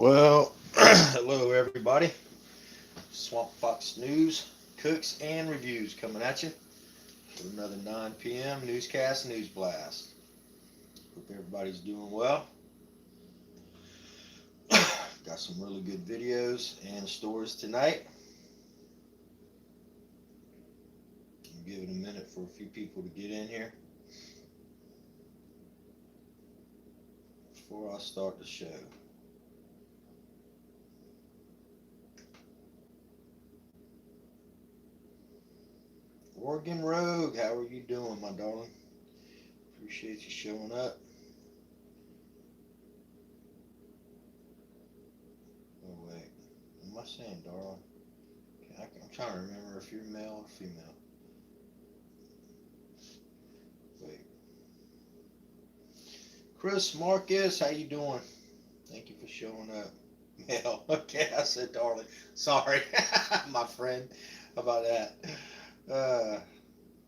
Well, hello everybody. Swamp Fox News, Cooks and Reviews coming at you for another 9 p.m. newscast news blast. Hope everybody's doing well. Got some really good videos and stories tonight. I'll give it a minute for a few people to get in here before I start the show. Oregon Rogue, how are you doing, my darling? Appreciate you showing up. Oh, wait. What am I saying, darling? I'm trying to remember if you're male or female. Wait. Chris Marcus, how you doing? Thank you for showing up. Male. Okay, I said darling. Sorry, my friend. How about that?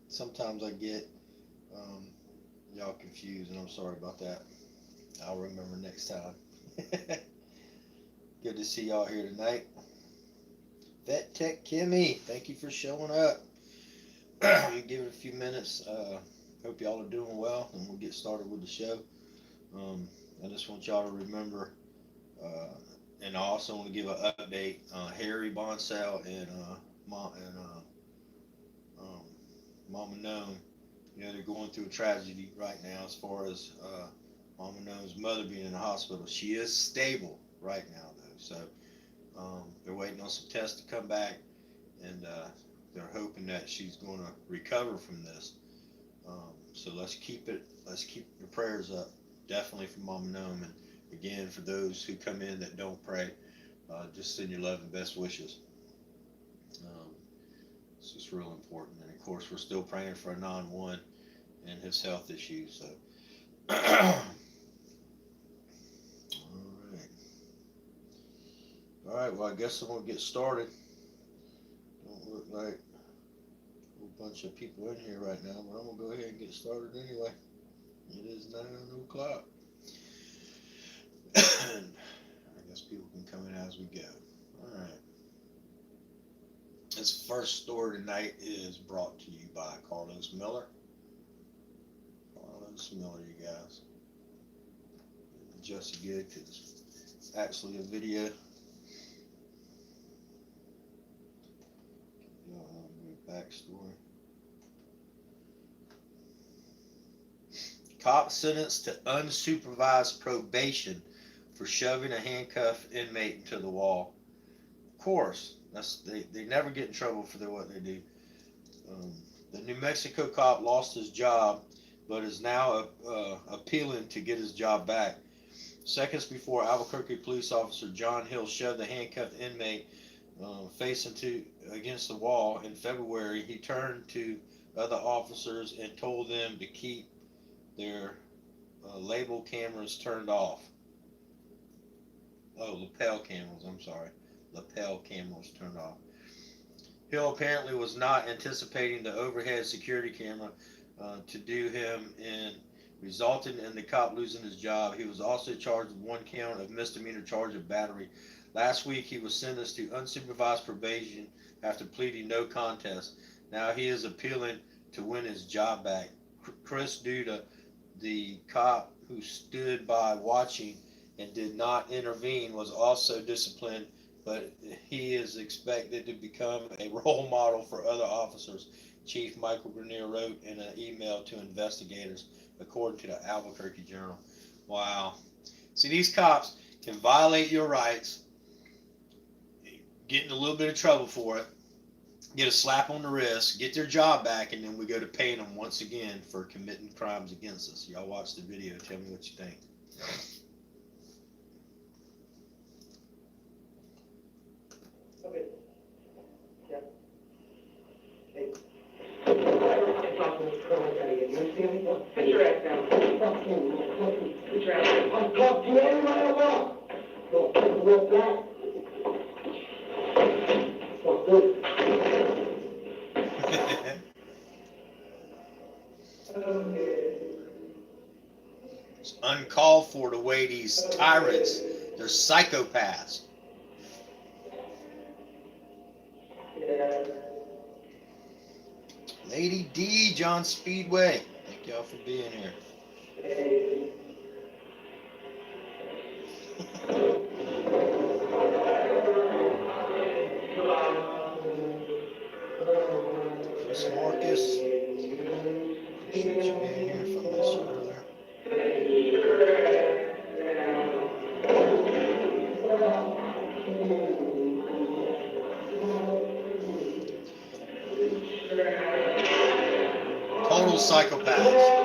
Sometimes I get y'all confused, and I'm sorry about that. I'll remember next time. Good to see y'all here tonight. Vet Tech Kimmy, thank you for showing up. I'm give it a few minutes. Hope y'all are doing well, and we'll get started with the show. I just want y'all to remember, and I also want to give an update. Harry Bonsell and Mama Gnome, they're going through a tragedy right now as far as Mama Gnome's mother being in the hospital. She is stable right now, though, so they're waiting on some tests to come back, and they're hoping that she's going to recover from this. So let's keep your prayers up, definitely for Mama Gnome, and again for those who come in that don't pray, just send your love and best wishes. It's just real important, and of course we're still praying for Anon One and his health issues. So, all right. Well, I guess I'm gonna get started. Don't look like a whole bunch of people in here right now, but I'm gonna go ahead and get started anyway. It is 9 o'clock. I guess people can come in as we go. All right. This first story tonight is brought to you by Carlos Miller. Carlos Miller, you guys. Just good because it's actually a video. Backstory. Cop sentenced to unsupervised probation for shoving a handcuffed inmate into the wall. Of course, they never get in trouble for what they do. The New Mexico cop lost his job, but is now appealing to get his job back. Seconds before Albuquerque police officer John Hill shoved the handcuffed inmate face against the wall in February, he turned to other officers and told them to keep their label cameras turned off. Lapel cameras, I'm sorry. Lapel cameras turned off. Hill apparently was not anticipating the overhead security camera to do him in, resulting in the cop losing his job. He was also charged with 1 count of misdemeanor charge of battery. Last week, he was sentenced to unsupervised probation after pleading no contest. Now he is appealing to win his job back. Chris Duda, the cop who stood by watching and did not intervene, was also disciplined, but he is expected to become a role model for other officers, Chief Michael Grenier wrote in an email to investigators, according to the Albuquerque Journal. Wow. See, these cops can violate your rights, get in a little bit of trouble for it, get a slap on the wrist, get their job back, and then we go to paying them once again for committing crimes against us. Y'all watch the video. Tell me what you think. Okay. Yeah. Hey. Put your ass down. Put your ass down. I'll talk to you any way I want. Don't take the word back. What's this? It's uncalled for the way these tyrants They're psychopaths. Lady D, John Speedway. Thank y'all for being here. Chris Marcus. Appreciate you being here if I missed you earlier. Total psychopaths.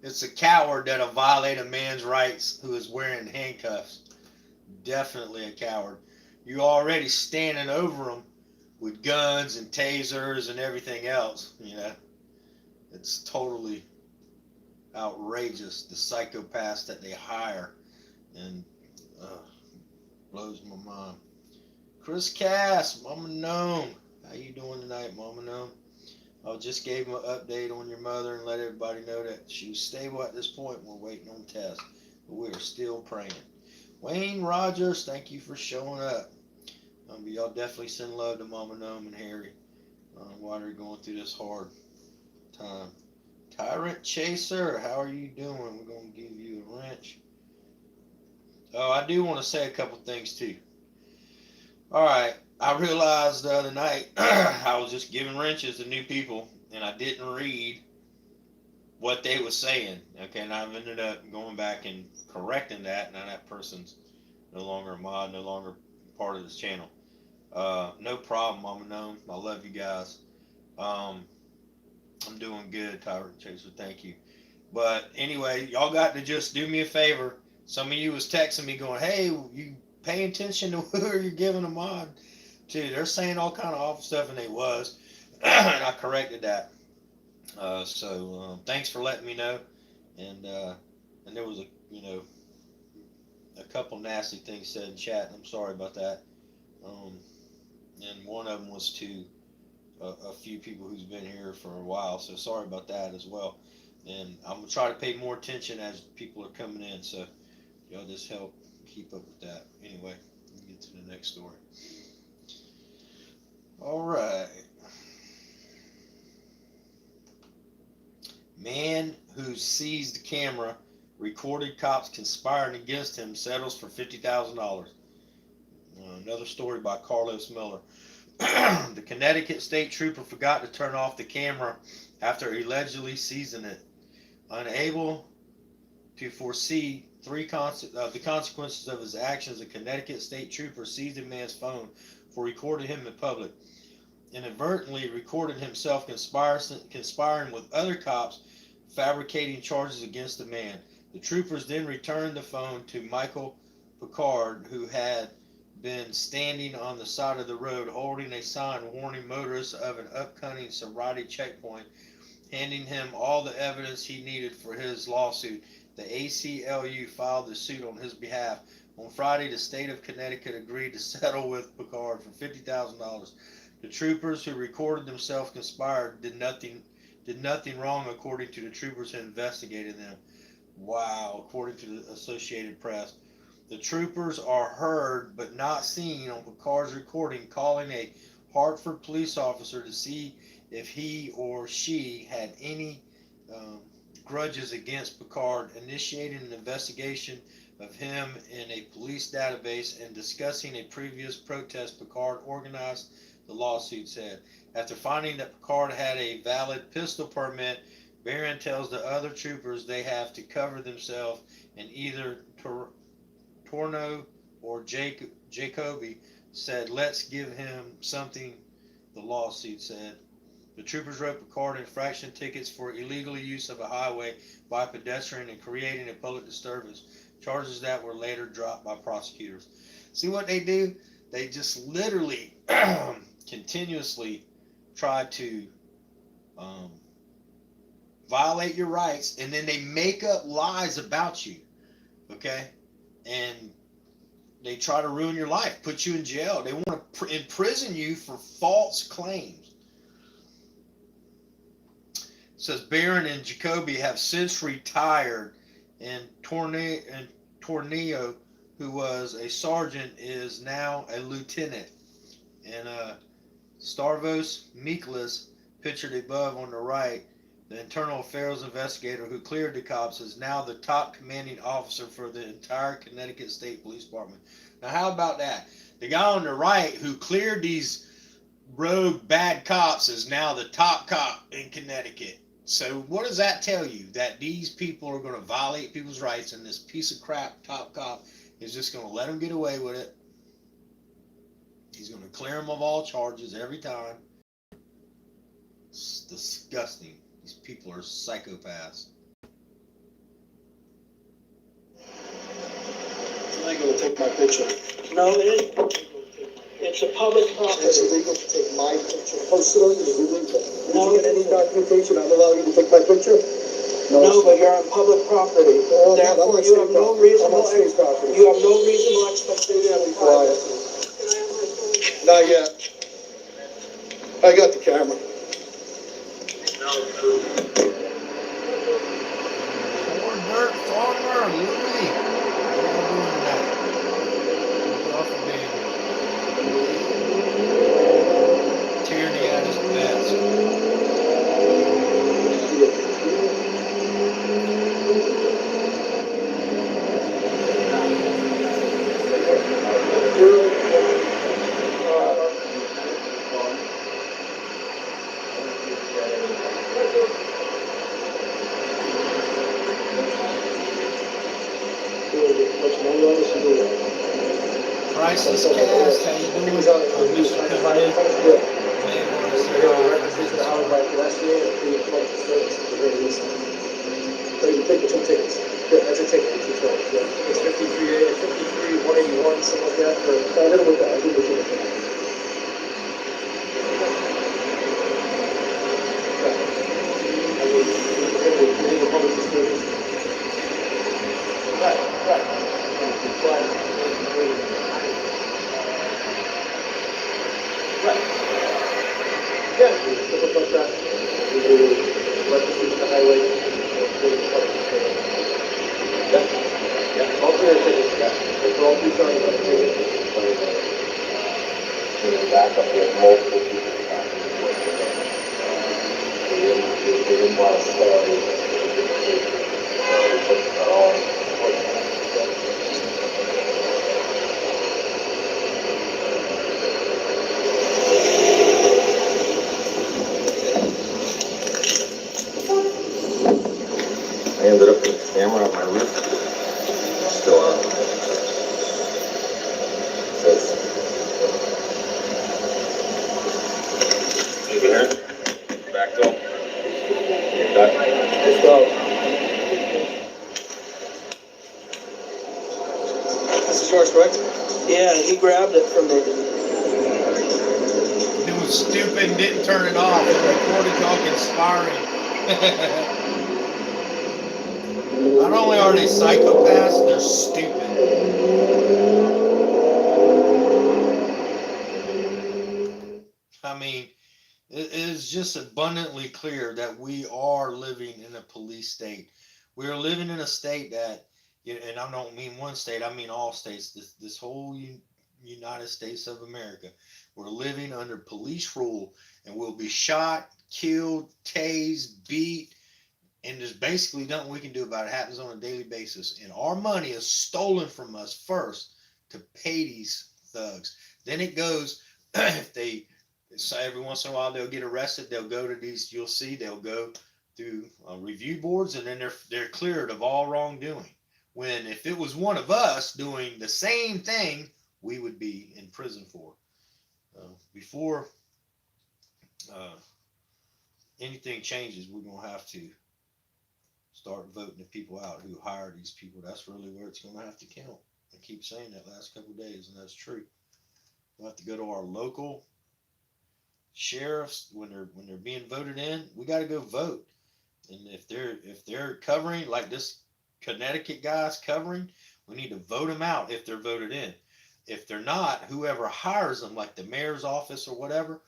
It's a coward that'll violate a man's rights who is wearing handcuffs. Definitely a coward. You already standing over them with guns and tasers and everything else, you know. It's totally outrageous, the psychopaths that they hire, and blows my mind. Chris Cass, Mama Gnome. How you doing tonight, Mama Gnome? I just gave him an update on your mother and let everybody know that she was stable at this point. We're waiting on tests, but we are still praying. Wayne Rogers, thank you for showing up. Y'all definitely send love to Mama Gnome and Harry while they're going through this hard time. Tyrant Chaser, how are you doing? We're going to give you a wrench. Oh, I do want to say a couple things too. All right, I realized the other night I was just giving wrenches to new people, and I didn't read what they were saying. Okay, and I've ended up going back and correcting that. Now that person's no longer a mod, no longer part of this channel. No problem, Mama Gnome. I love you guys. I'm doing good, Tyrant Chaser. Thank you. But anyway, y'all got to just do me a favor. Some of you was texting me going, hey, you pay attention to who you're giving a mod to. They're saying all kind of awful stuff, and they was. And I corrected that. So thanks for letting me know. And there was a couple nasty things said in chat, and I'm sorry about that. And one of them was to a few people who's been here for a while, so sorry about that as well. And I'm gonna try to pay more attention as people are coming in, so y'all just help keep up with that. Anyway, let's get to the next story. All right. Man who seized the camera, recorded cops conspiring against him, settles for $50,000. Another story by Carlos Miller. The Connecticut state trooper forgot to turn off the camera after allegedly seizing it. Unable to foresee the consequences of his actions, the Connecticut state trooper seized a man's phone for recording him in public. Inadvertently recorded himself conspiring with other cops, fabricating charges against the man. The troopers then returned the phone to Michael Picard, who had been standing on the side of the road holding a sign warning motorists of an upcoming sobriety checkpoint, handing him all the evidence he needed for his lawsuit. The ACLU filed the suit on his behalf. On Friday, the state of Connecticut agreed to settle with Picard for $50,000. The troopers who recorded themselves conspired did nothing wrong, according to the troopers who investigated them. Wow, according to the Associated Press. The troopers are heard but not seen on Picard's recording calling a Hartford police officer to see if he or she had any grudges against Picard, initiating an investigation of him in a police database, and discussing a previous protest Picard organized, the lawsuit said. After finding that Picard had a valid pistol permit, Barron tells the other troopers they have to cover themselves, and either Torno or Jacoby said, let's give him something, the lawsuit said. The troopers wrote Picard infraction tickets for illegal use of a highway by a pedestrian and creating a public disturbance, charges that were later dropped by prosecutors. See what they do? They just literally continuously try to violate your rights, and then they make up lies about you, okay? And they try to ruin your life, put you in jail. They want to imprison you for false claims. It says Barron and Jacoby have since retired, and Tornillo, who was a sergeant, is now a lieutenant. And Stavros Miklas, pictured above on the right, the internal affairs investigator who cleared the cops, is now the top commanding officer for the entire Connecticut State Police Department. Now, how about that? The guy on the right who cleared these rogue bad cops is now the top cop in Connecticut. So what does that tell you? That these people are going to violate people's rights, and this piece of crap top cop is just going to let them get away with it. He's going to clear them of all charges every time. It's disgusting. These people are psychopaths. It's illegal to take my picture. No, it isn't. It's a public property. It's illegal to take my picture. Oh, sir, it's illegal. Did No, you get any documentation? I'm allowing you to take my picture? No, but you're on public property. Oh, Therefore, I'm you have no reasonable, on state property. you have no reasonable expectation of privacy. Not yet. I got the camera. Poor dirt farmer, Louie. What are you doing tonight? Look off of me. Tyranny at his best. Priceless Cast, how you doing? Mr. coming in. Man, want to say hi. That's a ticket, it's 53, 181, something like that, for a little bit, I think we should. I ended up with the camera on my roof. Still on. Says, over here. Back door. You're done. Let's go. This is yours, correct? Yeah, he grabbed it from me. It was stupid and didn't turn it off. It recorded y'all conspiring. Not only are they psychopaths, they're stupid. I mean, it is just abundantly clear that we are living in a police state. We are living in a state that, and I don't mean one state, I mean all states, this whole United States of America. We're living under police rule, and we'll be shot, killed, tased, beat, and there's basically nothing we can do about it. It happens on a daily basis. And our money is stolen from us first to pay these thugs. Then it goes, if they, so every once in a while they'll get arrested, they'll go to these, you'll see, they'll go through review boards, and then they're cleared of all wrongdoing. When if it was one of us doing the same thing, we would be in prison for. Before anything changes, we're going to have to start voting the people out who hire these people. That's really where it's going to have to count. I keep saying that last couple of days, and that's true. We'll have to go to our local sheriffs when they're being voted in. We got to go vote. And if they're covering like this Connecticut guy's covering, we need to vote them out if they're voted in. If they're not, whoever hires them, like the mayor's office or whatever,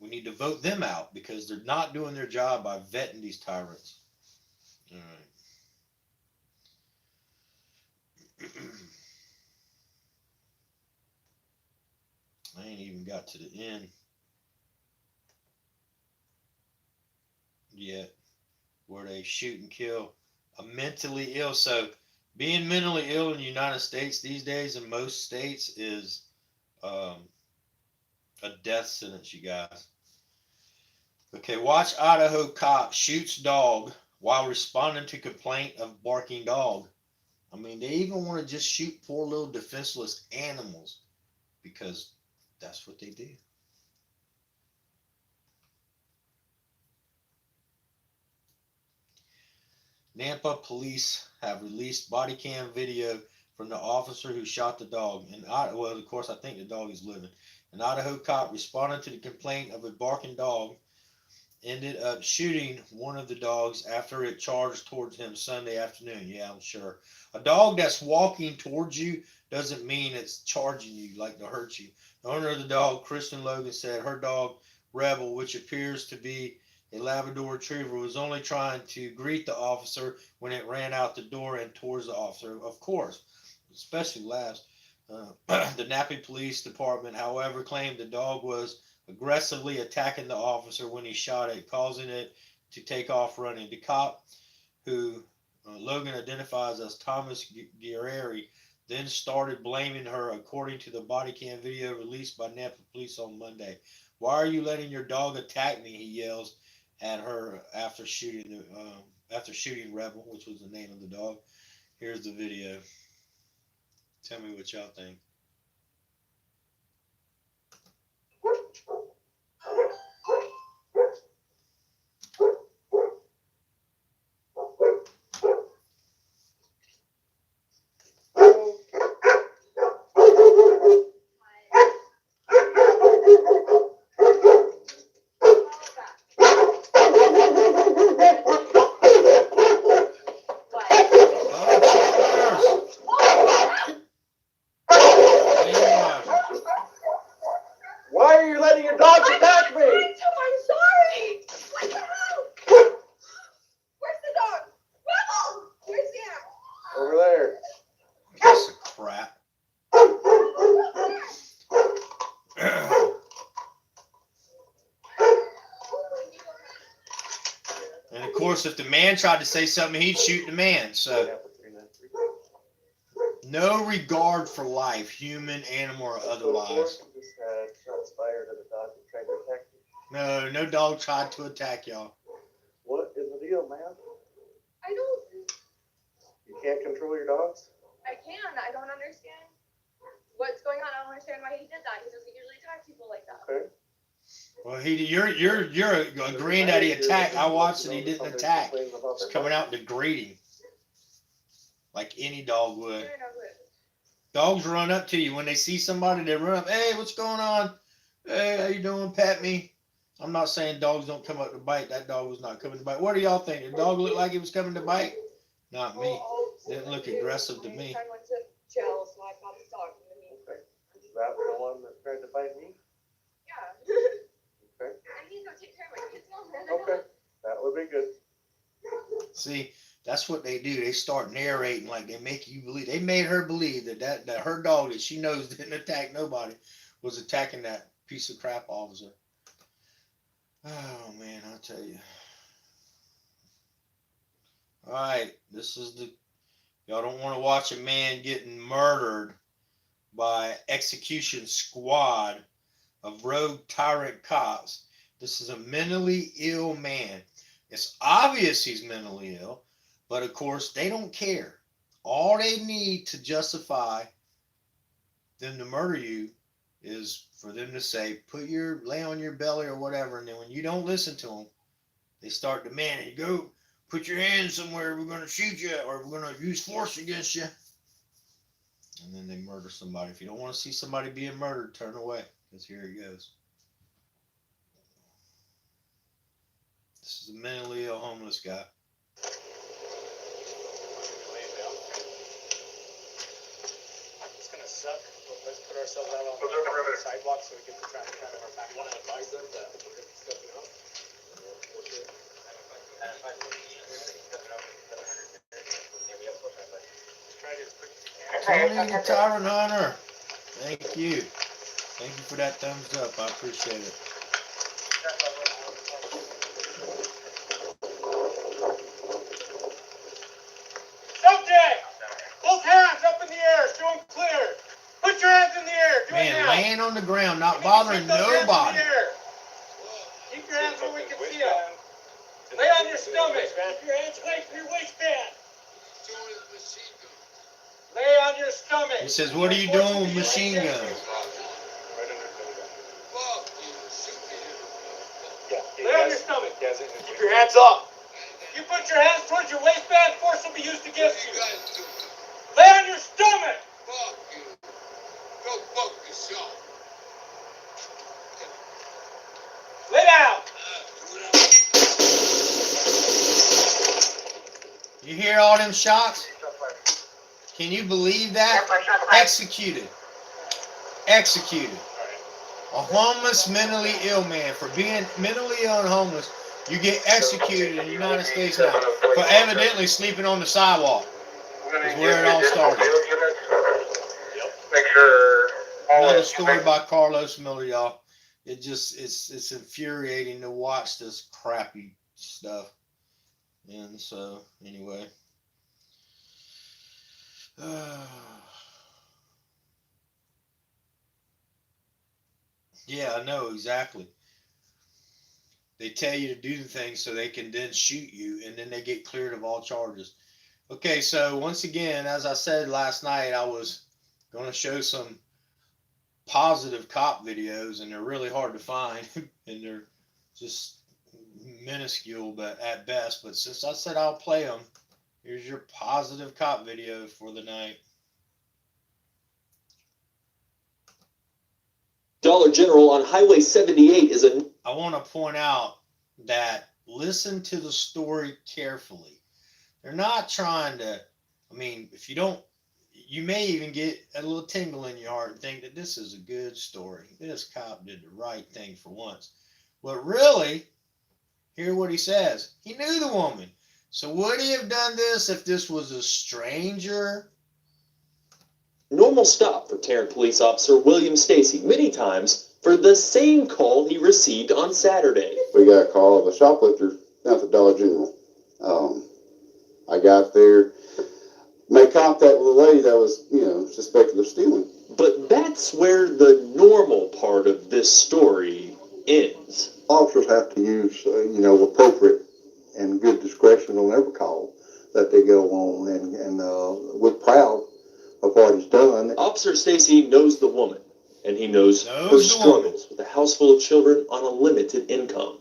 we need to vote them out because they're not doing their job by vetting these tyrants. All right. I ain't even got to the end yet where they shoot and kill a mentally ill. So being mentally ill in the United States these days in most states is um, a death sentence, you guys. Okay, watch Idaho cop shoots dog while responding to complaint of barking dog. I mean, they even want to just shoot poor little defenseless animals because that's what they do. Nampa police have released body cam video from the officer who shot the dog. And well, of course, I think the dog is living. An Idaho cop responded to the complaint of a barking dog, ended up shooting one of the dogs after it charged towards him Sunday afternoon. Yeah, I'm sure. A dog that's walking towards you doesn't mean it's charging you like to hurt you. The owner of the dog, Kristen Logan, said her dog, Rebel, which appears to be a Labrador Retriever, was only trying to greet the officer when it ran out the door and towards the officer. Of course, especially labs. The Napa Police Department, however, claimed the dog was aggressively attacking the officer when he shot it, causing it to take off running. The cop, who Logan identifies as Thomas Guerrieri, then started blaming her, according to the body cam video released by Napa Police on Monday. Why are you letting your dog attack me? He yells at her after shooting Rebel, which was the name of the dog. Here's the video. Tell me what y'all think. Why are you letting your dog attack me? I'm sorry. What the hell? Where's the dog? Rebel! Where's he at? Over there. Piece of crap. And of course, if the man tried to say something, he'd shoot the man. So, no regard for life, human, animal, or otherwise. No, no dog tried to attack y'all. What is the deal, man? I don't. You can't control your dogs? I can. I don't understand what's going on. I don't understand why he did that. He doesn't usually attack people like that. Okay. Well, you're agreeing that he attacked. I watched and he didn't attack. He's coming out degrading, like any dog would. Dogs run up to you when they see somebody. They run up. Hey, what's going on? Hey, how you doing? Pet me. I'm not saying dogs don't come up to bite. That dog was not coming to bite. What do y'all think? The dog looked like he was coming to bite? Not me. Didn't look aggressive to me. I went to jail, so I got his dog. Okay. Is that the one that tried to bite me? Yeah. Okay. I need to go take care of my kids now. Okay. That would be good. See, that's what they do. They start narrating like they make you believe. They made her believe that her dog that she knows didn't attack nobody was attacking that piece of crap officer. Oh man, I'll tell you. All right, this is y'all don't want to watch a man getting murdered by execution squad of rogue tyrant cops. This is a mentally ill man. It's obvious he's mentally ill, but of course they don't care. All they need to justify them to murder you is for them to say, lay on your belly or whatever. And then when you don't listen to them, they start demanding, go put your hands somewhere. We're going to shoot you or we're going to use force against you. And then they murder somebody. If you don't want to see somebody being murdered, turn away because here it goes. This is He's a mentally ill homeless guy. It's gonna suck, but let's put ourselves out on the sidewalk so we get the traffic out of our back. You wanna advise them to put it stepping up? Tony the Tyrant Hunter. Thank you. Thank you for that thumbs up. I appreciate it. Subject! Both hands up in the air, show them clear. Put your hands in the air. Do it Man, now. laying on the ground, not You need to bothering keep those hands in the nobody. air. Keep your hands where we can see them. Lay on your stomach. Keep your hands away from your waistband. Lay on your stomach. He says, what are you doing with machine guns? Lay on your stomach. Keep your hands up. You put your hands towards your waistband, force will be used against you. Lay on your stomach. Fuck you. Go fuck yourself. Lay down. You hear all them shots? Can you believe that? Executed. Executed. A homeless, mentally ill man. For being mentally ill and homeless, you get executed in the United States now for evidently sleeping on the sidewalk. Is where it all started. Make sure. Another story by Carlos Miller, y'all. It's infuriating to watch this crappy stuff. And so, anyway. Yeah, I know, exactly. They tell you to do the things so they can then shoot you, and then they get cleared of all charges. Okay, so once again, as I said last night, I was going to show some positive cop videos, and they're really hard to find, and they're just minuscule but at best. But since I said I'll play them, here's your positive cop video for the night. Dollar General on Highway 78 is a... I want to point out that listen to the story carefully. They're not trying to, I mean, if you don't, you may even get a little tingle in your heart and think that this is a good story. This cop did the right thing for once. But really, hear what he says. He knew the woman. So would he have done this if this was a stranger? normal stop for Tyrant police officer William Stacy many times for the same call he received on Saturday. We got a call of a shoplifter down at the Dollar General. I got there, made contact with a lady that was, suspected of stealing. But that's where the normal part of this story ends. Officers have to use, appropriate and good discretion on every call that they go on, and we're proud of what he's done. Officer Stacy knows the woman, and he knows her struggles with a house full of children on a limited income.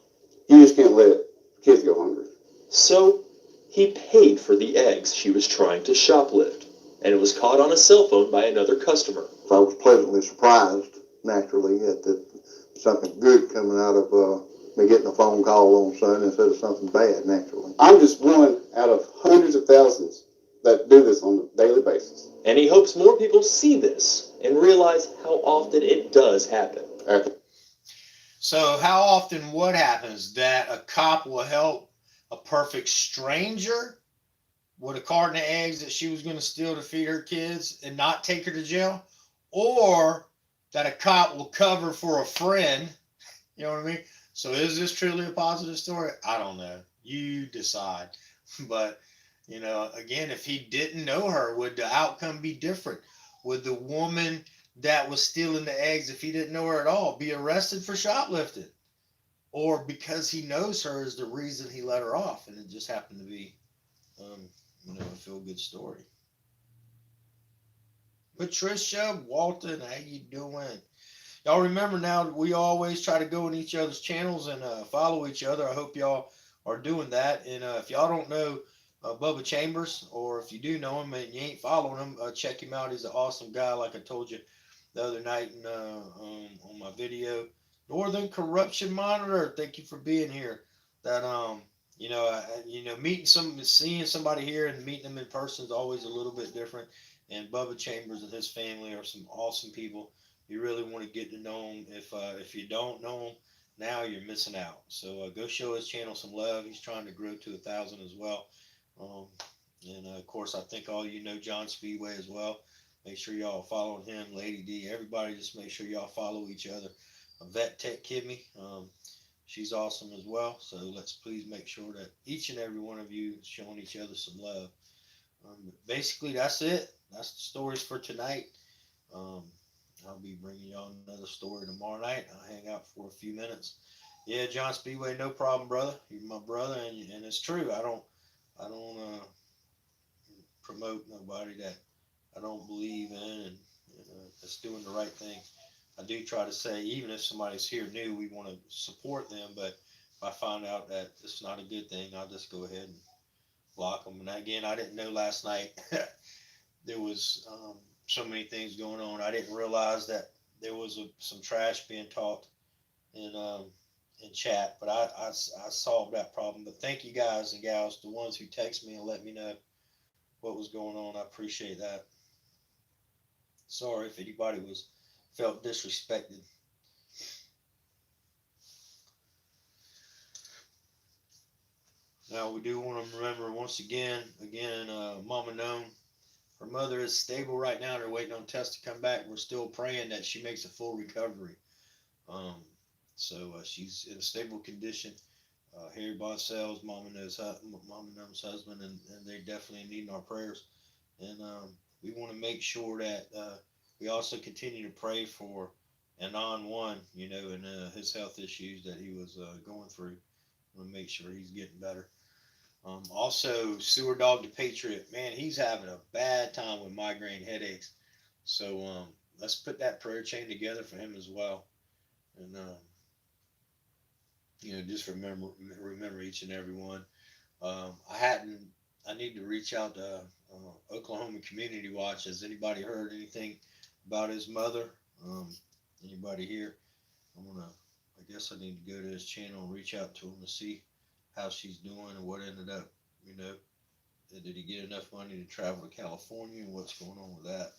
You just can't let kids go hungry. So he paid for the eggs she was trying to shoplift, and it was caught on a cell phone by another customer. So I was pleasantly surprised, naturally, at something good coming out of me getting a phone call on Sunday instead of something bad, naturally. I'm just one out of hundreds of thousands that do this on a daily basis. And he hopes more people see this and realize how often it does happen. So how often what happens? That a cop will help a perfect stranger with a carton of eggs that she was going to steal to feed her kids and not take her to jail? Or that a cop will cover for a friend? You know what I mean? So is this truly a positive story? I don't know. You decide. But, again, if he didn't know her, would the outcome be different? Would the woman that was stealing the eggs, if he didn't know her at all, be arrested for shoplifting? Or because he knows her is the reason he let her off, and it just happened to be, a feel-good story. Patricia Walton, how you doing? Y'all remember now that we always try to go in each other's channels and follow each other. I hope y'all are doing that. And if y'all don't know Bubba Chambers, or if you do know him and you ain't following him, check him out. He's an awesome guy, like I told you the other night on my video. Northern Corruption Monitor, thank you for being here. That seeing somebody here and meeting them in person is always a little bit different. And Bubba Chambers and his family are some awesome people. You really want to get to know them. If you don't know them now, you're missing out. So go show his channel some love. He's trying to grow to 1,000 as well. And of course, I think all you know John Speedway as well. Make sure y'all following him, Lady D. Everybody, just make sure y'all follow each other. Vet Tech Kidney. She's awesome as well. So let's please make sure that each and every one of you is showing each other some love. Basically, that's it. That's the stories for tonight. Um, I'll be bringing y'all another story tomorrow night. I'll hang out for a few minutes. Yeah, John Speedway, no problem, brother. You're my brother, and it's true. I don't promote nobody that I don't believe in, and that's doing the right thing. I do try to say, even if somebody's here new, we want to support them. But if I find out that it's not a good thing, I'll just go ahead and block them. And again, I didn't know last night there was so many things going on. I didn't realize that there was some trash being talked in chat. But I solved that problem. But thank you guys and gals, the ones who text me and let me know what was going on. I appreciate that. Sorry if anybody felt disrespected. Now we do want to remember once again, Mama Known, her mother is stable right now. They're waiting on tests to come back. We're still praying that she makes a full recovery. Um, so she's in a stable condition. Harry Bossells, Mama Known's husband, and they definitely need our prayers. And we want to make sure that we also continue to pray for Anon One, and his health issues that he was going through. We want to make sure he's getting better. Also, Sewer Dog the Patriot, man, he's having a bad time with migraine headaches. So let's put that prayer chain together for him as well. And just remember each and every one. I need to reach out to Oklahoma Community Watch. Has anybody heard anything about his mother? Anybody here? I guess I need to go to his channel and reach out to him to see how she's doing and what ended up, did he get enough money to travel to California and what's going on with that?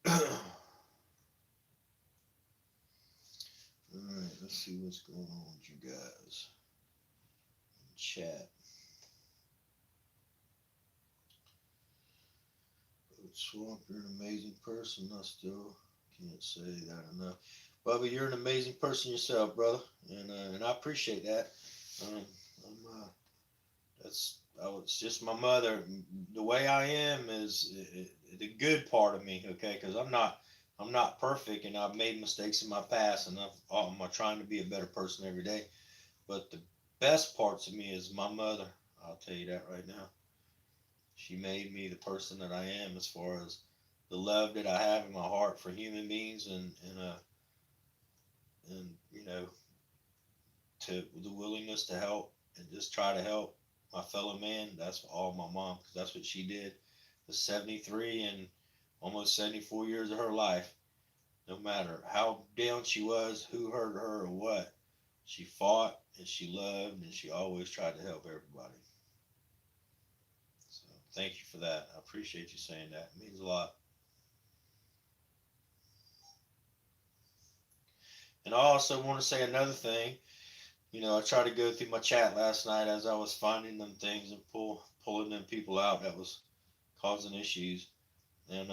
All right, let's see what's going on with you guys in chat. Swamp, you're an amazing person. I still can't say that enough. Bubba, you're an amazing person yourself, brother, and I appreciate that. It's just my mother. The way I am is the good part of me, okay? Because I'm not perfect, and I've made mistakes in my past, and I'm trying to be a better person every day. But the best parts of me is my mother. I'll tell you that right now. She made me the person that I am, as far as the love that I have in my heart for human beings, and to the willingness to help and just try to help my fellow man. That's all my mom, because that's what she did. The 73 and almost 74 years of her life, no matter how down she was, who hurt her or what, she fought and she loved and she always tried to help everybody. So thank you for that. I appreciate you saying that. It means a lot. And I also want to say another thing. I tried to go through my chat last night as I was finding them things and pulling them people out that was causing issues. And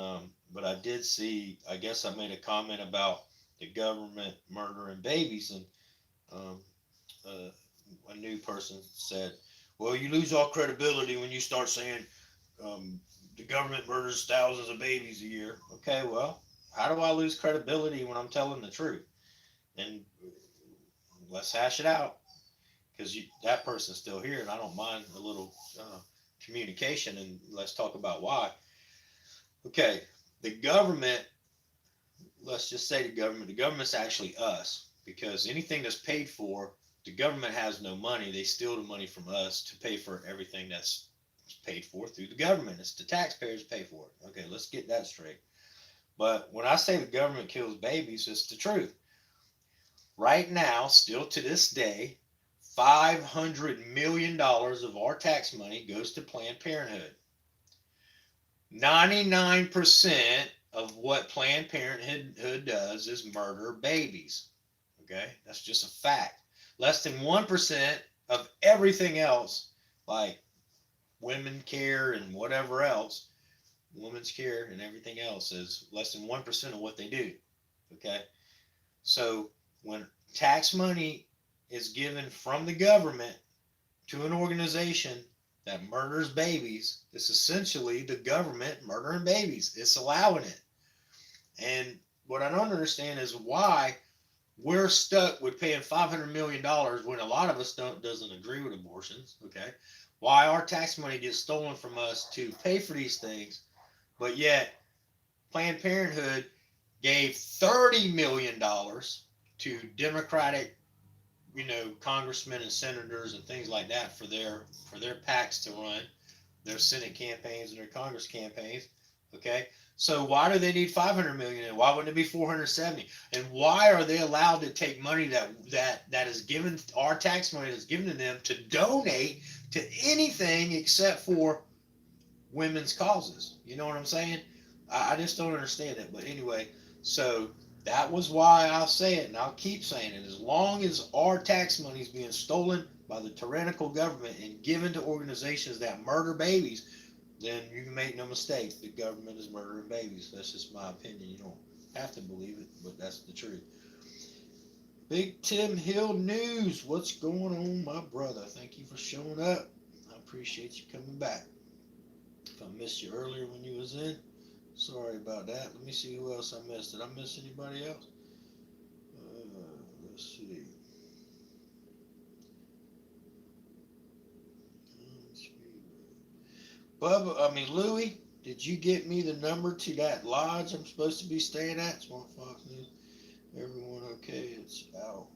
but I did see, I guess I made a comment about the government murdering babies, and a new person said, well, you lose all credibility when you start saying the government murders thousands of babies a year. Okay, well, how do I lose credibility when I'm telling the truth? And let's hash it out, because that person's still here, and I don't mind a little communication, and let's talk about why. Okay, the government, let's just say the government's actually us, because anything that's paid for, the government has no money. They steal the money from us to pay for everything that's It's paid for through the government. It's the taxpayers pay for it. Okay, let's get that straight. But when I say the government kills babies, it's the truth. Right now, still to this day, $500 million of our tax money goes to Planned Parenthood. 99% of what Planned Parenthood does is murder babies. Okay, that's just a fact. Less than 1% of everything else, like women care and whatever else, women's care and everything else, is less than 1% of what they do. Okay, so when tax money is given from the government to an organization that murders babies, it's essentially the government murdering babies. It's allowing it. And what I don't understand is why we're stuck with paying $500 million when a lot of us doesn't agree with abortions. Okay, why our tax money gets stolen from us to pay for these things, but yet Planned Parenthood gave $30 million to Democratic, congressmen and senators and things like that for their PACs to run their Senate campaigns and their Congress campaigns. Okay, so why do they need 500 million? And why wouldn't it be 470? And why are they allowed to take money that is given, our tax money that's given to them, to donate to anything except for women's causes? You know what I'm saying? I just don't understand it. But anyway, so that was why I'll say it, and I'll keep saying it. As long as our tax money is being stolen by the tyrannical government and given to organizations that murder babies, then you can make no mistake, the government is murdering babies. That's just my opinion. You don't have to believe it, but that's the truth. Big Tim Hill News, what's going on, my brother? Thank you for showing up. I appreciate you coming back. If I missed you earlier when you was in, sorry about that. Let me see who else I missed. Did I miss anybody else? Let's see. Louie, did you get me the number to that lodge I'm supposed to be staying at? Smart Fox News. Everyone okay? It's out.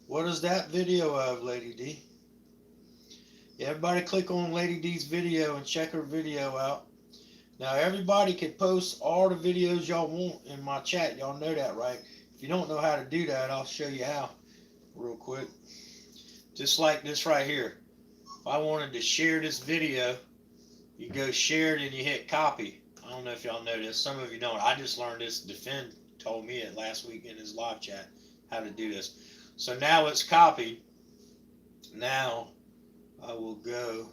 What is that video of, Lady D? Everybody click on Lady D's video and check her video out. Now, everybody can post all the videos y'all want in my chat. Y'all know that, right? If you don't know how to do that, I'll show you how real quick. Just like this right here. If I wanted to share this video, you go share it and you hit copy. I don't know if y'all know this. Some of you don't. I just learned this. Defend told me it last week in his live chat how to do this. So now it's copied. Now I will go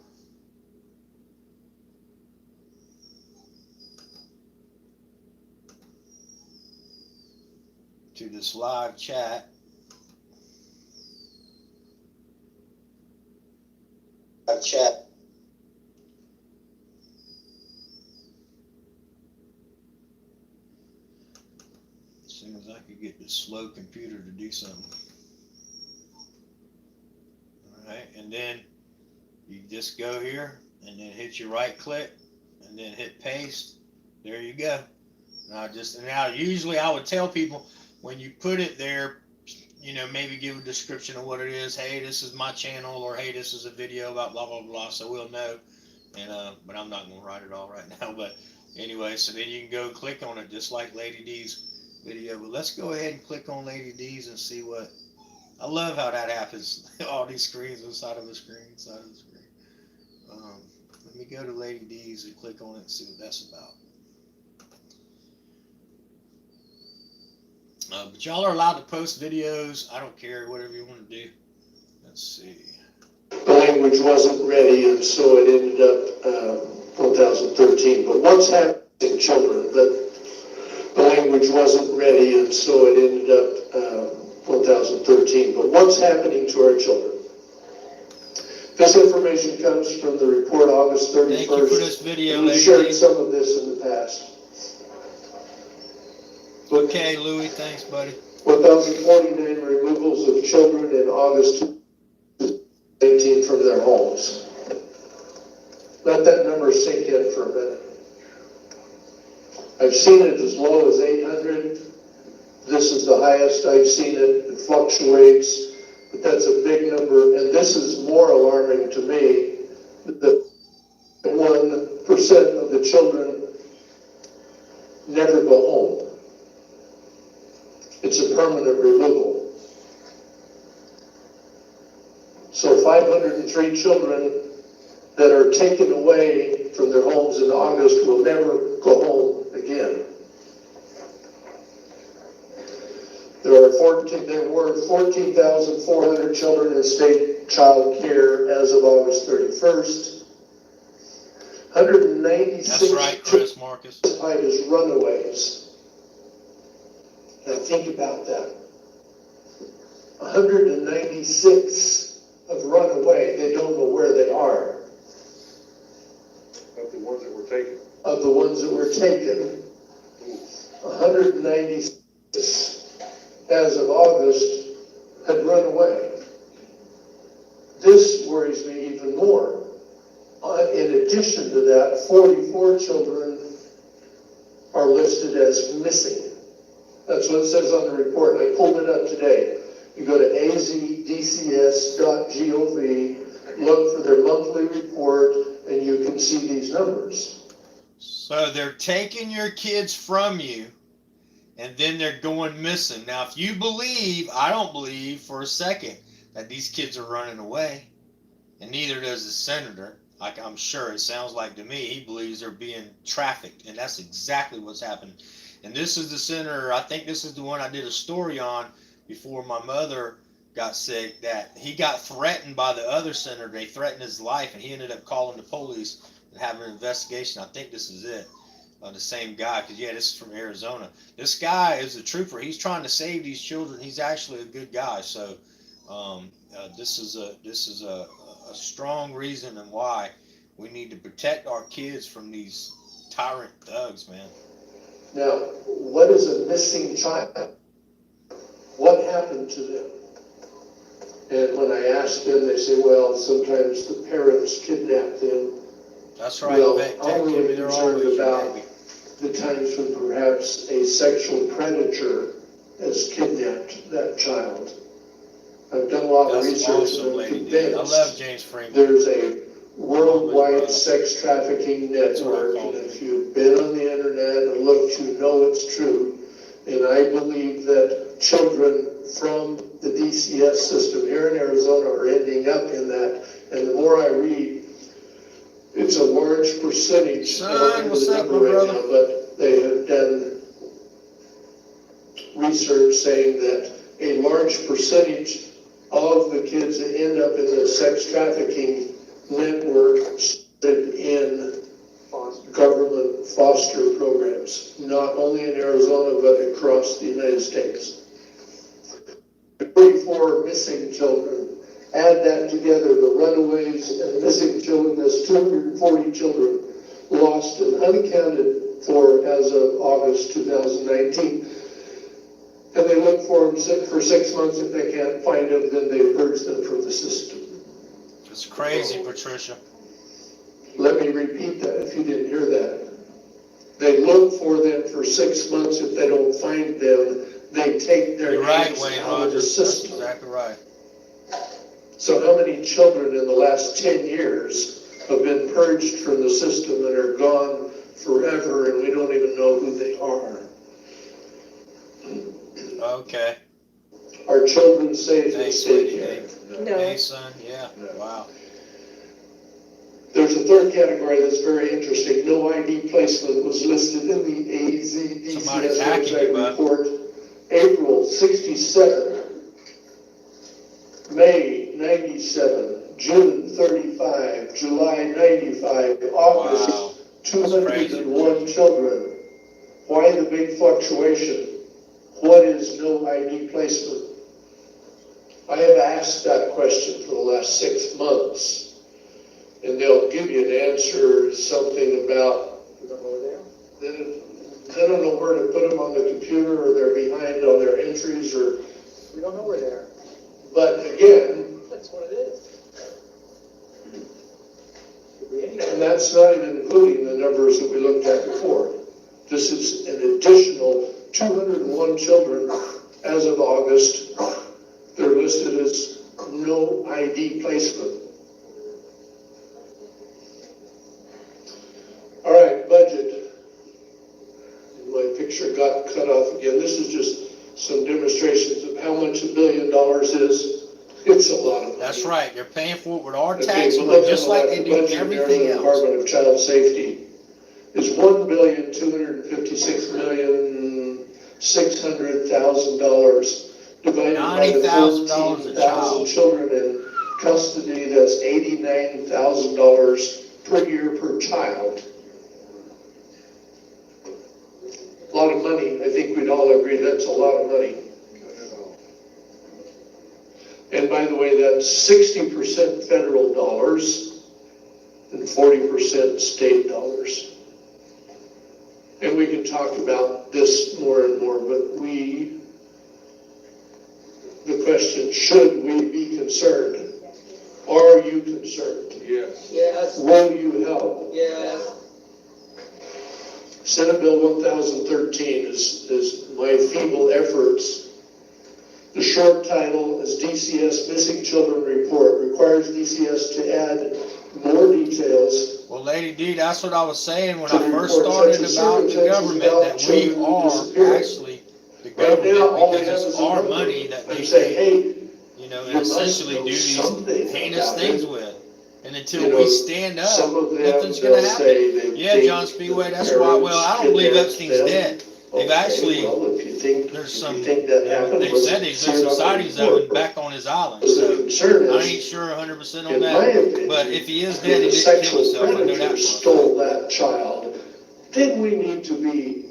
to this live chat. Chat. As soon as I could get this slow computer to do something. Alright, and then you just go here and then hit your right click and then hit paste. There you go. Now usually I would tell people when you put it there, maybe give a description of what it is. Hey, this is my channel, or hey, this is a video about blah, blah, blah, so we'll know. And but I'm not going to write it all right now. But anyway, so then you can go click on it just like Lady D's video. But let's go ahead and click on Lady D's and see what. I love how that happens. All these screens inside of a screen, inside of the screen. Let me go to Lady D's and click on it and see what that's about. But y'all are allowed to post videos. I don't care, whatever you want to do. Let's see. The language wasn't ready, and so it ended up 2013. But what's happening, children? The language wasn't ready, and so it ended up 2013. But what's happening to our children? This information comes from the report August 31st. Thank you for this video, we shared some of this in the past. Okay, Louis, thanks, buddy. 1,049 removals of children in August 2018 from their homes. Let that number sink in for a minute. I've seen it as low as 800. This is the highest I've seen it. It fluctuates. but that's a big number, and this is more alarming to me, that 1% of the children never go home. It's a permanent removal. So 503 children that are taken away from their homes in August will never go home again. There were 14,400 children in state child care as of August 31st. 196 That's right, Chris Marcus. classified as runaways. Now think about that. 196 have run away. They don't know where they are. Of the ones that were taken. Of the ones that were taken, 196 as of August had run away. This worries me even more. In addition to that, 44 children are listed as missing. That's what it says on the report. I pulled it up today. You go to azdcs.gov, look for their monthly report, and you can see these numbers. So they're taking your kids from you, and then they're going missing. Now, if you believe, I don't believe for a second that these kids are running away, and neither does the senator. Like, I'm sure it sounds like to me, he believes they're being trafficked, and that's exactly what's happened. And this is the senator, I think this is the one I did a story on before my mother got sick, that he got threatened by the other senator. They threatened his life, and he ended up calling the police and having an investigation. I think this is it. The same guy, because yeah, this is from Arizona. This guy is a trooper. He's trying to save these children. He's actually a good guy. So this is a strong reason and why we need to protect our kids from these tyrant thugs, man. Now, what is a missing child? What happened to them? And when I ask them, they say, well, sometimes the parents kidnap them. That's right. Well, Tell I'm me really they're concerned always your about baby. the times when perhaps a sexual predator has kidnapped that child. I've done a lot of That's research awesome, and I'm Lady D. I convinced love James Freeman. there's a worldwide sex trafficking network, and if you've been on the internet and looked, you know it's true. And I believe that children from the DCS system here in Arizona are ending up in that. And the more I read, it's a large percentage. I don't remember the number right now, but they have done research saying that a large percentage of the kids that end up in the sex trafficking network started in government foster programs, not only in Arizona, but across the United States. 34 missing children. Add that together, the runaways and missing children, that's 240 children lost and unaccounted for as of August 2019. And they look for them for 6 months. If they can't find them, then they purge them from the system. It's crazy, Patricia. Let me repeat that if you didn't hear that. They look for them for 6 months. If they don't find them, they take their names out of the system. That's exactly right. So how many children in the last 10 years have been purged from the system and are gone forever, and we don't even know who they are? Okay. Are children safe in Thanks, state Lady care? D. No. Hey, son. Yeah. Wow. There's a third category that's very interesting. No ID placement was listed in the AZDCS Somebody's hacking you, website bud. report. April, 67. May, 97. June, 35. July, 95. August, Wow. 201 children. Why the big fluctuation? What is no ID placement? I have asked that question for the last 6 months. And they'll give you an answer, something about, they don't know where to put them on the computer, or they're behind on their entries, or. We don't know where they are. But again, That's what it is. Could be anything. and that's not even including the numbers that we looked at before. This is an additional 201 children as of August. They're listed as no ID placement. All right, budget. My picture got cut off again. This is just some demonstrations of how much $1 billion is. It's a lot of money. That's right. They're paying for it with our Okay, tax well, money, look just on like that. they The do budget in everything Arizona else. Department of Child Safety is $1,256,600,000 divided by the $90,000 a 14,000 child. children in custody. That's $89,000 per year per child. A lot of money. I think we'd all agree that's a lot of money. And by the way, that's 60% federal dollars and 40% state dollars. And we can talk about this more and more, but the question, should we be concerned? Are you concerned? Yes. Yes. Will you help? Yes. Senate Bill 1013 is my feeble efforts. The short title is DCS Missing Children Report. Requires DCS to add more details. Well, Lady D, that's what I was saying when To I the first report, started such as about the circumstances government, about that we children who are disappeared. actually the Right government, now, all we because have it's is a our number. money that they And say, can, hey, you know, you and must essentially know do these something heinous about things it. with. And until You know, we stand some up, of them, nothing's going to they'll happen. say they Yeah, think John Speedway, the that's why. Well, I don't believe parents Epstein's kidnapped dead. them. They've Okay, actually, well, if you think there's some, that happened, they let's said there's see no it on the societies of report. him back on his island. But the So concern I is, ain't sure 100% on in my that. opinion, But if he is if dead, a he didn't kill sexual himself. I know that predator for a stole that child, then we need to be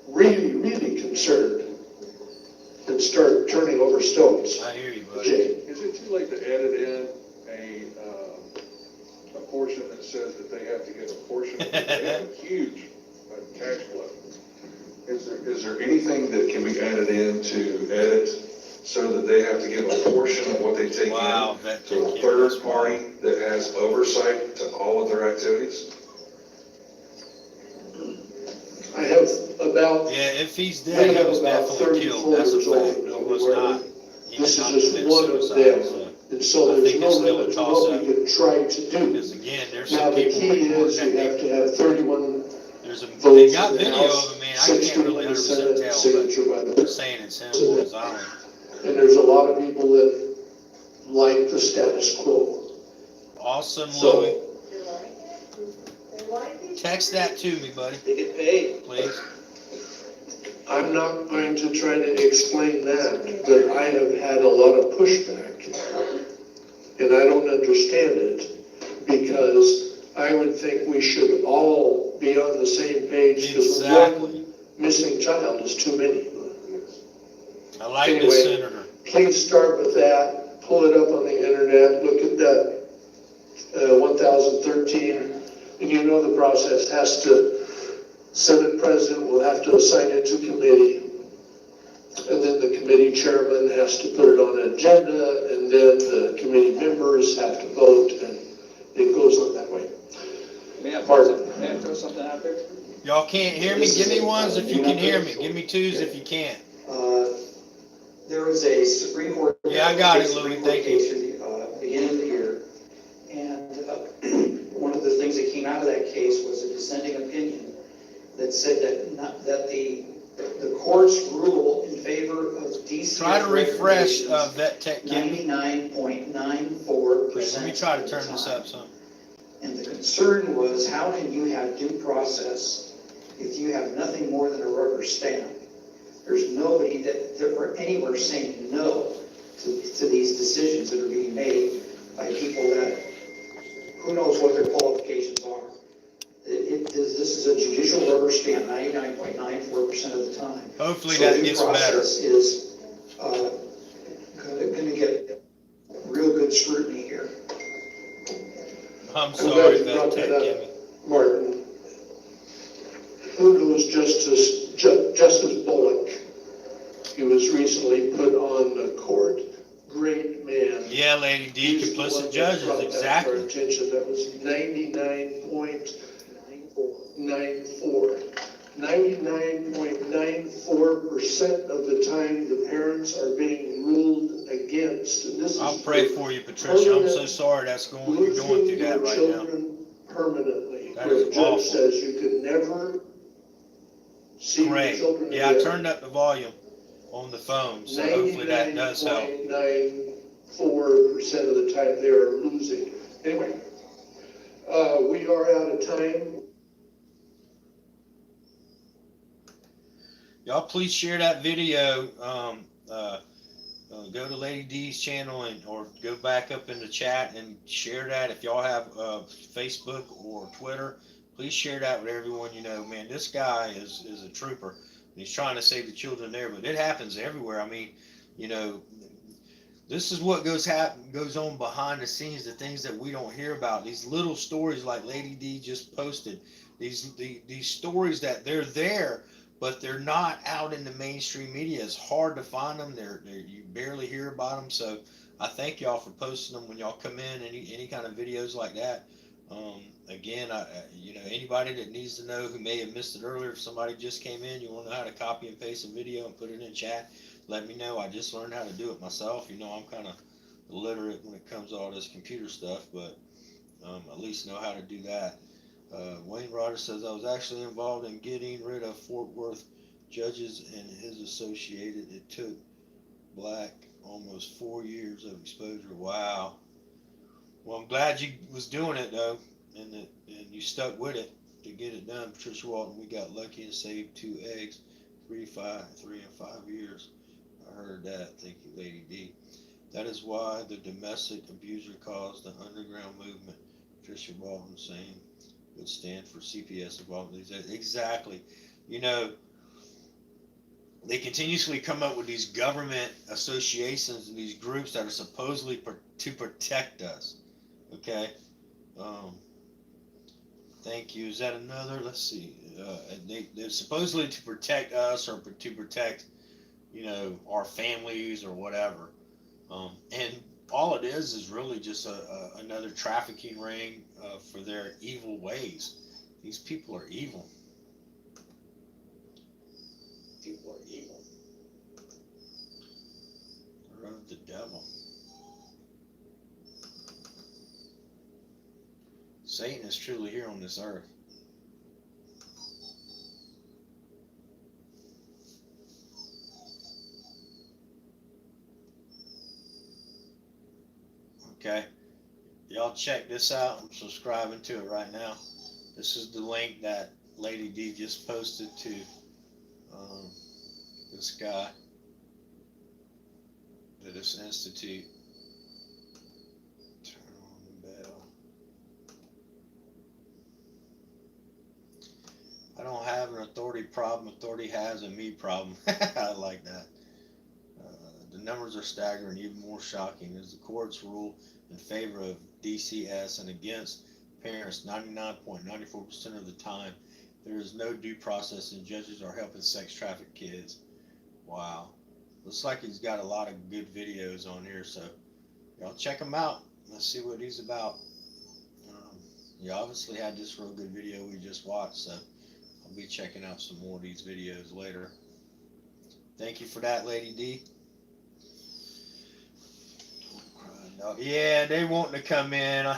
really, really concerned and start turning over stones. fact. I hear you, buddy. Jay? Is it too late to edit in a portion that says that they have to get a portion? They have a huge tax flow. Is there anything that can be added in to edit so that they have to give a portion of what they take Wow, in that to a took third care of party that has oversight to all of their activities? I have about, Yeah, if he's dead, he was definitely killed. That's a fact. He was not. He this did is not just commit one of suicide. them. So. And so I there's think no it's still a limit to what toss-up. we can try to do. Because again, there's Now, some the people key reporting is that you have to have 31 there's a, they votes got in the video House, of him, man. I 60 can't really in the 100% Senate, tell, signature by but the they're saying it's him on his island. And there's a lot of people that like the status quo. Awesome, So- Louis. Text that to me, buddy, They get paid. please. I'm not going to try to explain that, but I have had a lot of pushback. And I don't understand it, because I would think we should all be on the same page, because Exactly. one missing child is too many. I like Anyway. this senator. Please start with that, pull it up on the internet, look at that 1013, and you know the process has to, Senate President will have to assign it to committee, and then the committee chairman has to put it on an agenda, and then the committee members have to vote, and it goes on that way. May I Pardon? throw something out there? Y'all can't hear me? Give me ones if you can hear me. Give me twos if you can't. There was a Supreme Court. Yeah, I got it, Louis. Thank you. Beginning of the year, and one of the things that came out of that case was a dissenting opinion that said that the court's rule in favor of DC's Try to refresh Vet Tech, Kimmy. 99.94%. Let me try to turn this up some. And the concern was, how can you have due process if you have nothing more than a rubber stamp? There's nobody that are anywhere saying no to these decisions that are being made by people that, who knows what their qualifications are. This is a judicial rubber stamp 99.94% of the time. Hopefully So that due gets better. process is going to get real good scrutiny here. I'm glad sorry, you Vet brought Tech, that up. Kimmy. Martin, who knows Justice Bullock? He was recently put on the court. Great man. Yeah, Lady D, He's the one complicit that judges, brought that to our exactly. attention. That was 99.94. 99.94% of the time the parents are being ruled against against. And this I'll is pray for you, Patricia. I'm so sorry you're going losing through that your right now. children permanently. That Where is the judge awful. says you could never see your Great. children Yeah, I again. turned up the volume on the phone, so hopefully that does help. 99.94% of the time they are losing. Anyway, we are out of time. Y'all please share that video. Go to Lady D's channel or go back up in the chat and share that. If y'all have Facebook or Twitter, please share that with everyone you know. Man, this guy is a trooper. He's trying to save the children there, but it happens everywhere. I mean, you know, this is what goes on behind the scenes, the things that we don't hear about. These little stories like Lady D just posted. These stories that they're there, but they're not out in the mainstream media. It's hard to find them. You barely hear about them. So I thank y'all for posting them when y'all come in. Any kind of videos like that. Again, anybody that needs to know who may have missed it earlier, if somebody just came in, you want to know how to copy and paste a video and put it in chat, let me know. I just learned how to do it myself. You know, I'm kind of illiterate when it comes to all this computer stuff, but at least know how to do that. Wayne Rodgers says, I was actually involved in getting rid of Fort Worth judges and his associated. It took Black almost 4 years of exposure. Wow. Well, I'm glad you was doing it, though, and you stuck with it to get it done. Patricia Walton, we got lucky and saved 2 eggs, 3 and 5 years. I heard that. Thank you, Lady D. That is why the domestic abuser caused the underground movement. Patricia Walton saying would stand for CPS involvement. Exactly. You know, they continuously come up with these government associations and these groups that are supposedly to protect us. Okay. Thank you. Is that another? Let's see. They're supposedly to protect us or to protect, you know, our families or whatever. And all it is really just another trafficking ring for their evil ways. These people are evil. People are evil. They're of the devil. Satan is truly here on this earth. Okay. Y'all check this out. I'm subscribing to it right now. This is the link that Lady D just posted to this guy, to this institute. Turn on the bell. I don't have an authority problem. Authority has a me problem. I like that. The numbers are staggering. Even more shocking is the courts rule in favor of DCS and against parents 99.94% of the time. There is no due process and judges are helping sex traffic kids. Wow. Looks like he's got a lot of good videos on here, so y'all check him out. Let's see what he's about. He obviously had this real good video we just watched, so I'll be checking out some more of these videos later. Thank you for that, Lady D. Yeah, they wanting to come in.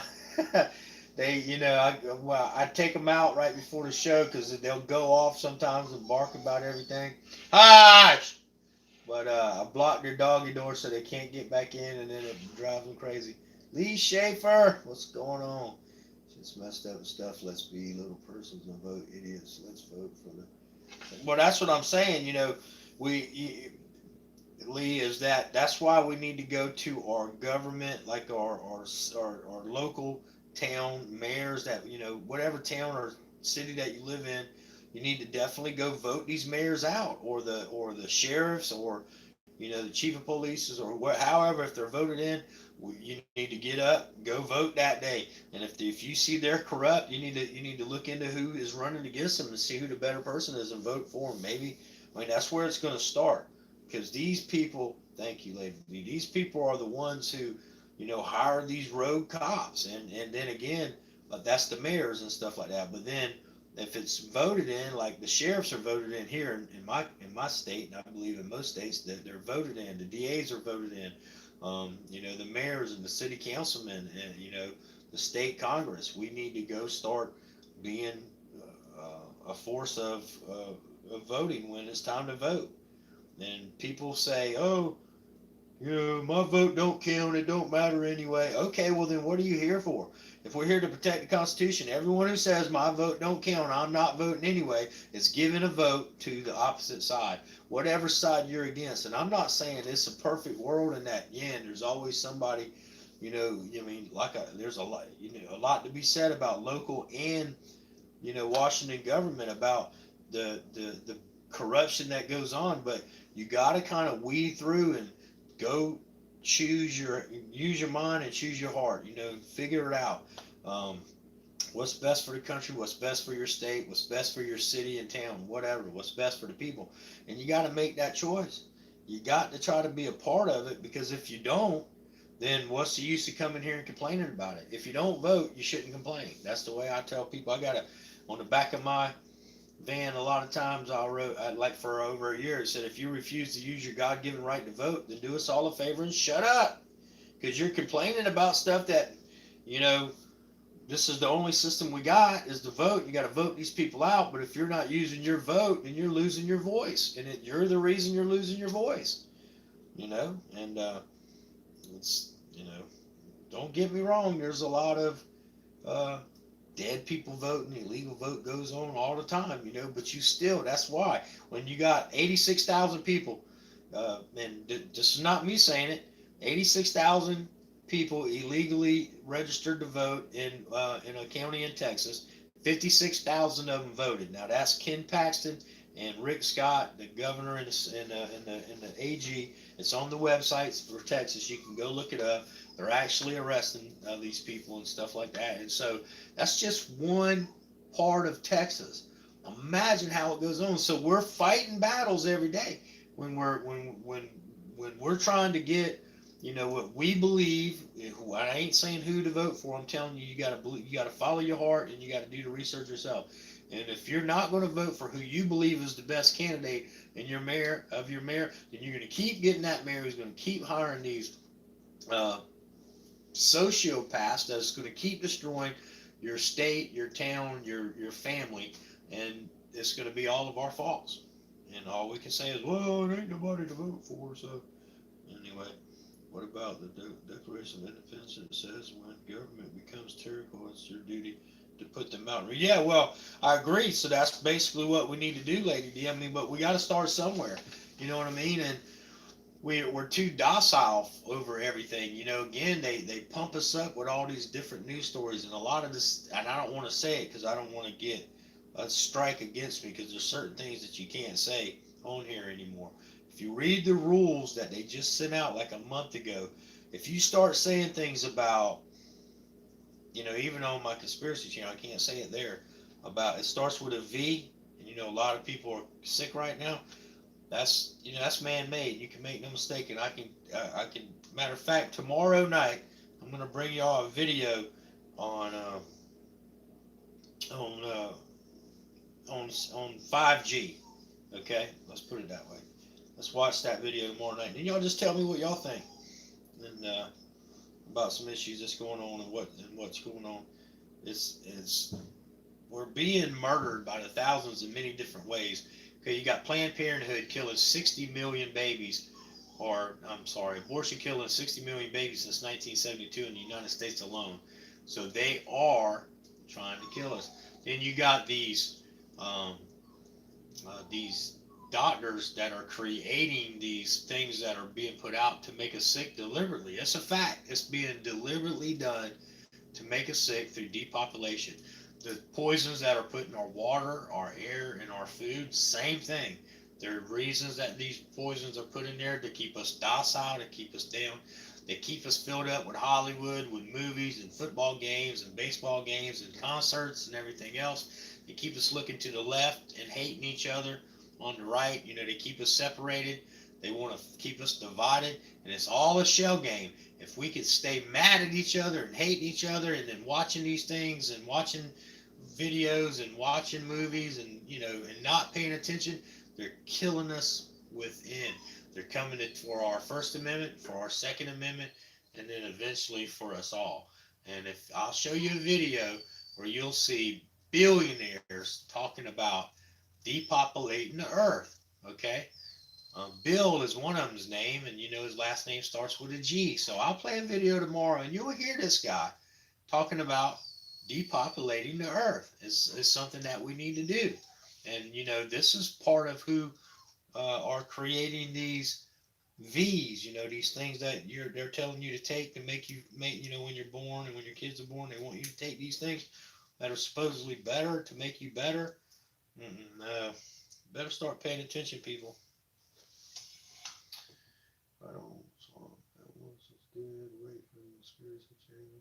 They, you know, I take them out right before the show because they'll go off sometimes and bark about everything. Hush! But I blocked their doggy door so they can't get back in, and then it drives them crazy. Lee Schaefer, what's going on? It's messed up and stuff. Let's be little persons and vote idiots. Let's vote for the. Well, that's what I'm saying. You know, Lee, is that's why we need to go to our government, like our local town mayors, that, you know, whatever town or city that you live in, you need to definitely go vote these mayors out, or the sheriffs, or, you know, the chief of police, or however, if they're voted in, you need to get up, go vote that day. And if you see they're corrupt, you need to look into who is running against them and see who the better person is and vote for them. Maybe, I mean, that's where it's going to start. Because these people, thank you, Lady, these people are the ones who, you know, hire these rogue cops. And then again, that's the mayors and stuff like that. But then if it's voted in, like the sheriffs are voted in here in my state, and I believe in most states that they're voted in. The DAs are voted in. You know, the mayors and the city councilmen, and you know, the state Congress. We need to go start being a force of voting when it's time to vote. And people say, "Oh, you know, my vote don't count. It don't matter anyway." Okay, well then, what are you here for? If we're here to protect the Constitution, everyone who says my vote don't count, I'm not voting anyway, is giving a vote to the opposite side, whatever side you're against. And I'm not saying it's a perfect world in that. Yeah, there's always somebody, you know. I mean, there's a lot, you know, a lot to be said about local and you know Washington government about the corruption that goes on, but you got to kind of weed through and go use your mind and choose your heart. You know, figure it out. Um, what's best for the country? What's best for your state? What's best for your city and town? Whatever. What's best for the people? And you got to make that choice. You got to try to be a part of it because if you don't, then what's the use of coming here and complaining about it? If you don't vote, you shouldn't complain. That's the way I tell people. I got a on the back of my van, a lot of times I wrote, like for over a year, it said, if you refuse to use your God-given right to vote, then do us all a favor and shut up. Because you're complaining about stuff that, you know, this is the only system we got is the vote. You got to vote these people out. But if you're not using your vote, then you're losing your voice. And you're the reason you're losing your voice, you know. And it's, you know, don't get me wrong. There's a lot of dead people voting, illegal vote goes on all the time, you know, but you still, that's why when you got 86,000 people, and this is not me saying it, 86,000 people illegally registered to vote in a county in Texas, 56,000 of them voted. Now that's Ken Paxton and Rick Scott, the governor and the AG. It's on the websites for Texas. You can go look it up. They're actually arresting these people and stuff like that. And so that's just one part of Texas. Imagine how it goes on. So we're fighting battles every day when we're trying to get, you know, what we believe. I ain't saying who to vote for. I'm telling you, you gotta follow your heart and you gotta do the research yourself. And if you're not going to vote for who you believe is the best candidate in your mayor, then you're going to keep getting that mayor who's going to keep hiring these sociopaths that's going to keep destroying your state, your town, your family, and it's going to be all of our faults. And all we can say is, well, there ain't nobody to vote for. So anyway, what about the Declaration of Independence that says when government becomes tyrannical, it's your duty to put them out? Yeah, well, I agree. So that's basically what we need to do, Lady D. I mean, but we got to start somewhere. You know what I mean? And we're too docile over everything. You know, again, they pump us up with all these different news stories, and a lot of this, and I don't want to say it because I don't want to get a strike against me because there's certain things that you can't say on here anymore. If you read the rules that they just sent out like a month ago, if you start saying things about, you know, even on my conspiracy channel, I can't say it there, about it starts with a V, and you know, a lot of people are sick right now. That's, you know, that's man-made. You can make no mistake, and I can. Matter of fact, tomorrow night I'm gonna bring y'all a video on 5G. Okay, let's put it that way. Let's watch that video tomorrow night, and y'all just tell me what y'all think, and about some issues that's going on and what's going on. It's we're being murdered by the thousands in many different ways. Okay, you got Planned Parenthood killing 60 million babies, or I'm sorry, abortion killing 60 million babies since 1972 in the United States alone. So they are trying to kill us. Then you got these doctors that are creating these things that are being put out to make us sick deliberately. It's a fact. It's being deliberately done to make us sick through depopulation. The poisons that are put in our water, our air, and our food, same thing. There are reasons that these poisons are put in there to keep us docile, to keep us down. They keep us filled up with Hollywood, with movies and football games and baseball games and concerts and everything else. They keep us looking to the left and hating each other on the right. You know, they keep us separated. They want to keep us divided, and it's all a shell game. If we could stay mad at each other and hate each other, and then watching these things and watching videos and watching movies and, and not paying attention, they're killing us within. They're coming in for our First Amendment, for our Second Amendment, and then eventually for us all. And if I'll show you a video where you'll see billionaires talking about depopulating the earth, okay? Bill is one of them's name, and his last name starts with a G. So I'll play a video tomorrow, and you'll hear this guy talking about depopulating the earth is something that we need to do. And this is part of who are creating these V's, these things that they're telling you to take to make when you're born and when your kids are born, they want you to take these things that are supposedly better to make you better. No, better start paying attention, people. I don't. That was good. Wait for the conspiracy channel.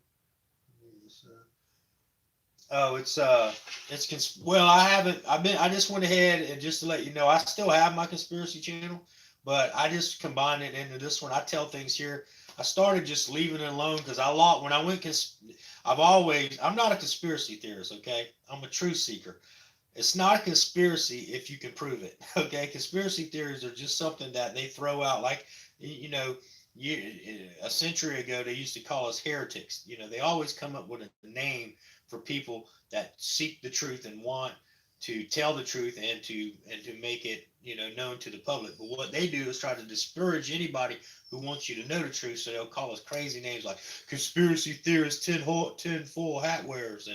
Well, I haven't. I just went ahead and just to let you know, I still have my conspiracy channel, but I just combined it into this one. I tell things here. I started just leaving it alone because when I went. I'm not a conspiracy theorist. Okay, I'm a truth seeker. It's not a conspiracy if you can prove it. Okay, conspiracy theories are just something that they throw out. Like, a century ago they used to call us heretics. They always come up with a name for people that seek the truth and want to tell the truth and to make it known to the public. But what they do is try to discourage anybody who wants you to know the truth. So they'll call us crazy names like conspiracy theorists, tinfoil hat wearers,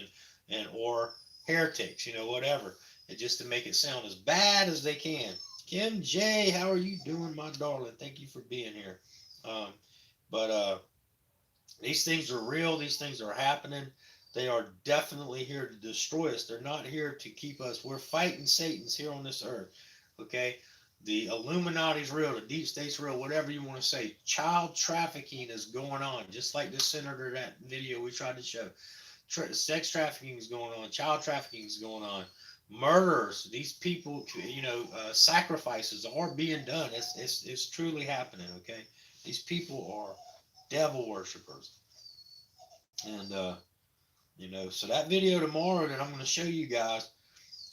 and or heretics, whatever, and just to make it sound as bad as they can. Kim J, how are you doing, my darling? Thank you for being here. But these things are real. These things are happening. They are definitely here to destroy us. They're not here to keep us. We're fighting Satan's here on this earth. Okay? The Illuminati's real. The deep state's real. Whatever you want to say. Child trafficking is going on. Just like the senator, that video we tried to show. Sex trafficking is going on. Child trafficking is going on. Murders. These people, sacrifices are being done. It's truly happening. Okay? These people are devil worshippers. And, so that video tomorrow that I'm going to show you guys,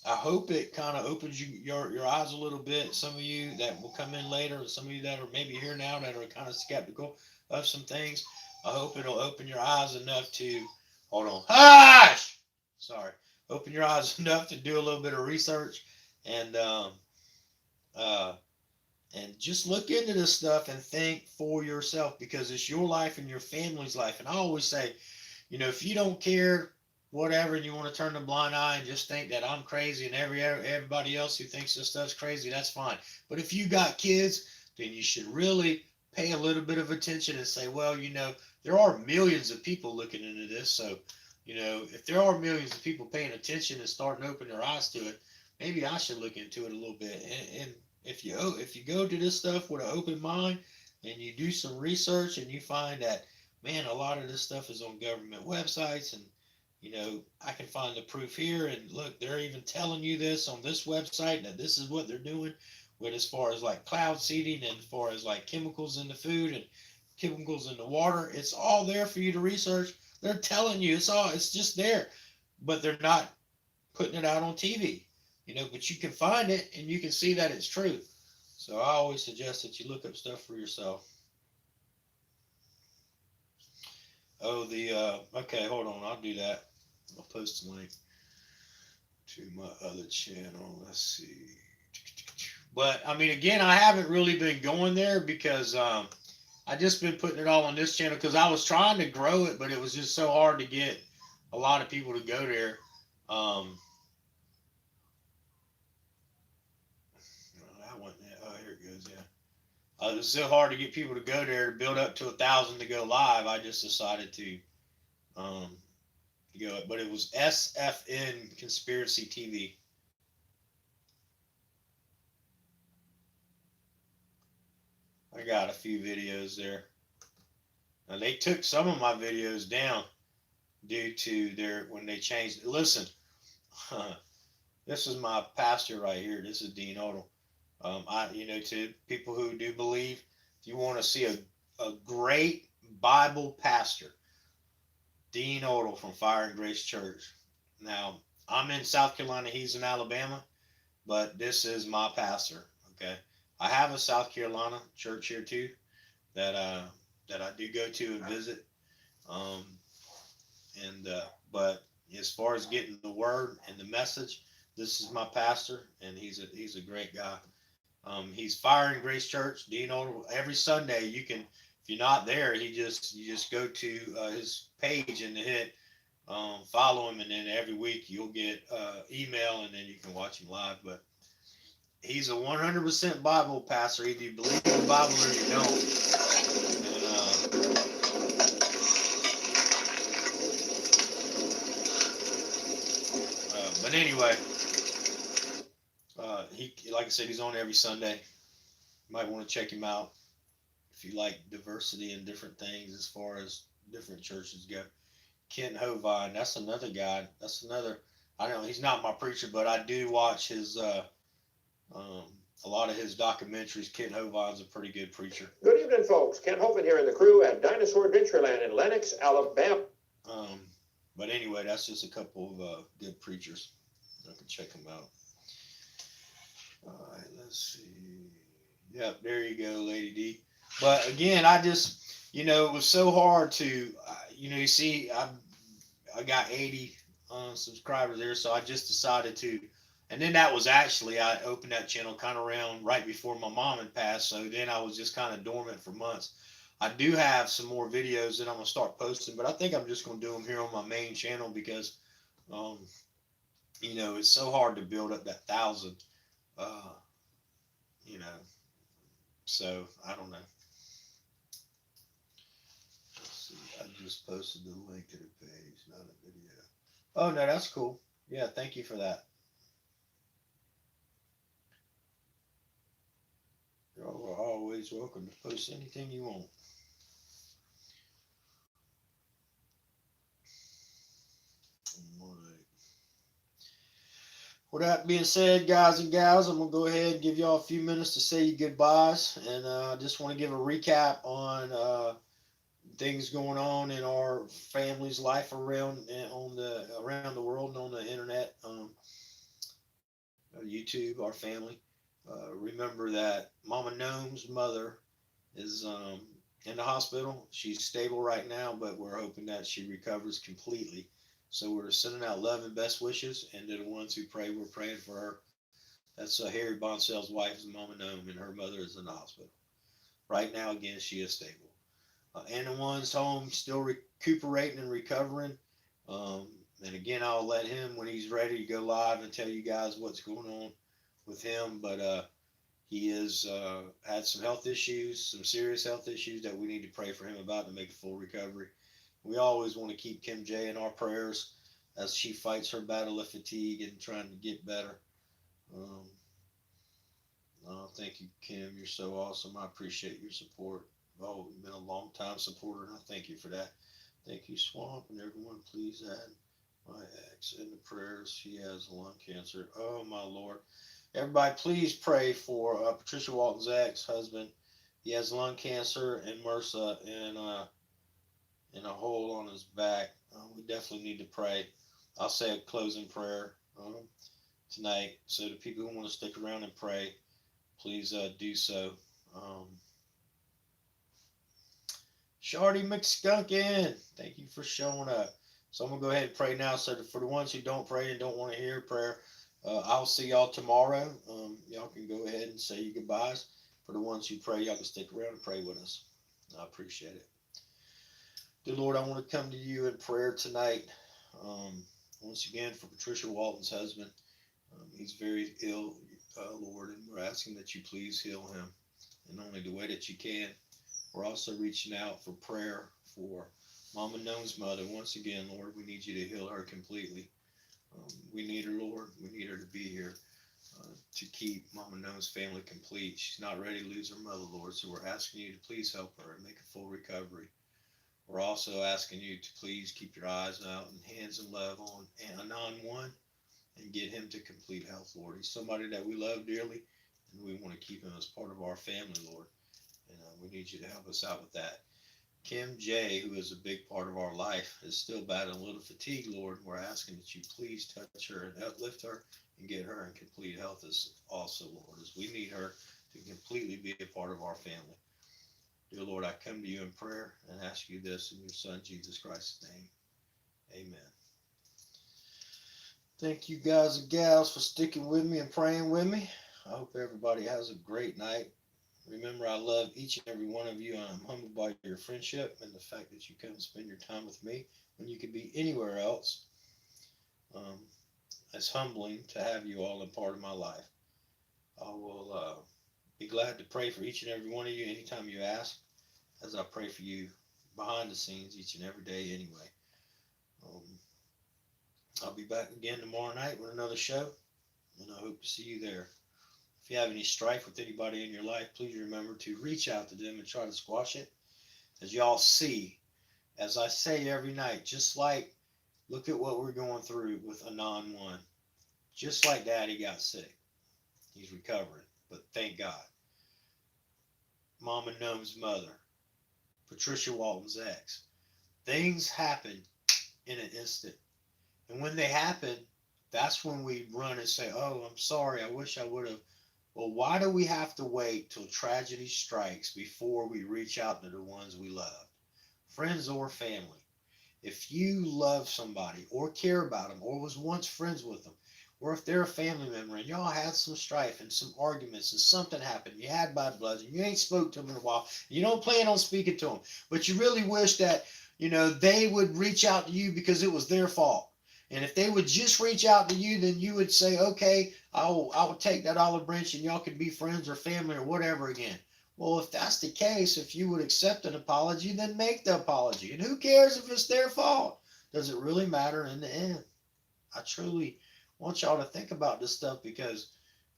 I hope it kind of opens your eyes a little bit. Some of you that will come in later, some of you that are maybe here now that are kind of skeptical of some things, I hope it'll open your eyes enough to, hold on, hush! Sorry. Open your eyes enough to do a little bit of research and just look into this stuff and think for yourself, because it's your life and your family's life. And I always say, if you don't care, whatever, and you want to turn a blind eye and just think that I'm crazy and everybody else who thinks this stuff's crazy, that's fine. But if you got kids, then you should really pay a little bit of attention and say, well, there are millions of people looking into this. So, if there are millions of people paying attention and starting to open their eyes to it, maybe I should look into it a little bit. And if you go to this stuff with an open mind and you do some research and you find that, man, a lot of this stuff is on government websites, and I can find the proof here, and look, they're even telling you this on this website, that this is what they're doing with as far as like cloud seeding and as far as like chemicals in the food and chemicals in the water. It's all there for you to research. They're telling you it's just there, but they're not putting it out on TV, but you can find it and you can see that it's true. So I always suggest that you look up stuff for yourself. Oh, okay, hold on, I'll do that. I'll post a link to my other channel. Let's see. But, again, I haven't really been going there because I just been putting it all on this channel because I was trying to grow it, but it was just so hard to get a lot of people to go there. Here it goes, yeah. It's so hard to get people to go there to build up to 1,000 to go live. I just decided to go, but it was SFN Conspiracy TV. I got a few videos there. Now they took some of my videos down due to when they changed. Listen, this is my pastor right here. This is Dean Odell. To people who do believe, if you want to see a great Bible pastor, Dean Odell from Fire and Grace Church. Now, I'm in South Carolina. He's in Alabama, but this is my pastor. Okay. I have a South Carolina church here too that I do go to and visit. Um, but as far as getting the word and the message, this is my pastor, and he's a great guy. He's Fire and Grace Church. Every Sunday you can, if you're not there, you just go to his page and hit follow him, and then every week you'll get email, and then you can watch him live. But he's a 100% Bible pastor. Either you believe in the Bible or you don't. But anyway, he, like I said, he's on every Sunday. You might want to check him out if you like diversity and different things as far as different churches go. Kent Hovind, that's another guy. That's another. I don't know. He's not my preacher, but I do watch his a lot of his documentaries. Kent Hovind's a pretty good preacher. Good evening, folks. Kent Hovind here in the crew at Dinosaur Adventureland in Lenox, Alabama. But anyway, that's just a couple of good preachers. I can check them out. All right, let's see. Yep, there you go, Lady D. But again, I just, it was so hard to, you see, I got 80 subscribers there, so I just decided to, and then that was actually, I opened that channel kind of around right before my mom had passed, so then I was just kind of dormant for months. I do have some more videos that I'm going to start posting, but I think I'm just going to do them here on my main channel because, it's so hard to build up that 1,000, so I don't know. Let's see, I just posted the link to the page, not a video. Oh, no, that's cool. Yeah, thank you for that. Y'all are always welcome to post anything you want. All right. With that being said, guys and gals, I'm going to go ahead and give y'all a few minutes to say goodbyes. And I just want to give a recap on things going on in our family's life around the world and on the internet, YouTube, our family. Remember that Mama Gnome's mother is in the hospital. She's stable right now, but we're hoping that she recovers completely. So we're sending out love and best wishes, and to the ones who pray, we're praying for her. That's Harry Bonsell's wife is Mama Gnome, and her mother is in the hospital. Right now, again, she is stable. And the one's home still recuperating and recovering. And again, I'll let him, when he's ready, to go live and tell you guys what's going on with him. But he has had some health issues, some serious health issues that we need to pray for him about to make a full recovery. We always want to keep Kim J in our prayers as she fights her battle of fatigue and trying to get better. Thank you, Kim. You're so awesome. I appreciate your support. Oh, you've been a long time supporter, and I thank you for that. Thank you, Swamp, and everyone. Please add my ex in the prayers. He has lung cancer. Oh, my Lord. Everybody, please pray for Patricia Walton's ex-husband. He has lung cancer and MRSA and a hole on his back. We definitely need to pray. I'll say a closing prayer tonight. So the people who want to stick around and pray, please do so. Shardy McSkunkin, thank you for showing up. So I'm going to go ahead and pray now. So for the ones who don't pray and don't want to hear prayer, I'll see y'all tomorrow. Y'all can go ahead and say your goodbyes. For the ones who pray, y'all can stick around and pray with us. I appreciate it. Dear Lord, I want to come to you in prayer tonight. Once again, for Patricia Walton's husband. He's very ill, Lord, and we're asking that you please heal him in only the way that you can. We're also reaching out for prayer for Mama Gnome's mother. Once again, Lord, we need you to heal her completely. We need her, Lord. We need her to be here to keep Mama Gnome's family complete. She's not ready to lose her mother, Lord, so we're asking you to please help her and make a full recovery. We're also asking you to please keep your eyes out and hands and love on Anon 1 and get him to complete health, Lord. He's somebody that we love dearly, and we want to keep him as part of our family, Lord. And we need you to help us out with that. Kim J, who is a big part of our life, is still battling a little fatigue, Lord. We're asking that you please touch her and uplift her and get her in complete health as also, Lord, as we need her to completely be a part of our family. Dear Lord, I come to you in prayer and ask you this in your Son, Jesus Christ's name. Amen. Thank you guys and gals for sticking with me and praying with me. I hope everybody has a great night. Remember, I love each and every one of you, and I'm humbled by your friendship and the fact that you come and spend your time with me when you could be anywhere else. It's humbling to have you all in part of my life. I will be glad to pray for each and every one of you anytime you ask, as I pray for you behind the scenes each and every day anyway. I'll be back again tomorrow night with another show, and I hope to see you there. If you have any strife with anybody in your life, please remember to reach out to them and try to squash it. As y'all see, as I say every night, just like, look at what we're going through with Anon 1. Just like Daddy got sick. He's recovering, but thank God. Mama Gnome's mother, Patricia Walton's ex. Things happen in an instant. And when they happen, that's when we run and say, oh, I'm sorry, I wish I would have. Well, why do we have to wait till tragedy strikes before we reach out to the ones we love? Friends or family. If you love somebody or care about them or was once friends with them, or if they're a family member and y'all had some strife and some arguments and something happened, you had bad blood and you ain't spoke to them in a while, you don't plan on speaking to them, but you really wish that, they would reach out to you because it was their fault. And if they would just reach out to you, then you would say, okay, I will take that olive branch and y'all could be friends or family or whatever again. Well, if that's the case, if you would accept an apology, then make the apology. And who cares if it's their fault? Does it really matter in the end? I truly want y'all to think about this stuff, because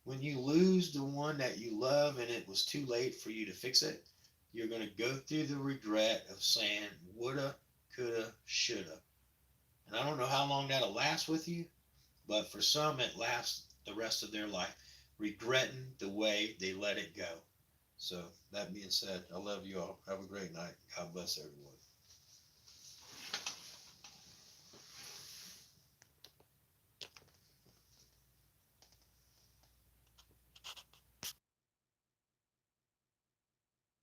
when you lose the one that you love and it was too late for you to fix it, you're going to go through the regret of saying, woulda, coulda, shoulda. And I don't know how long that'll last with you, but for some, it lasts the rest of their life, regretting the way they let it go. So, that being said, I love you all. Have a great night. God bless everyone.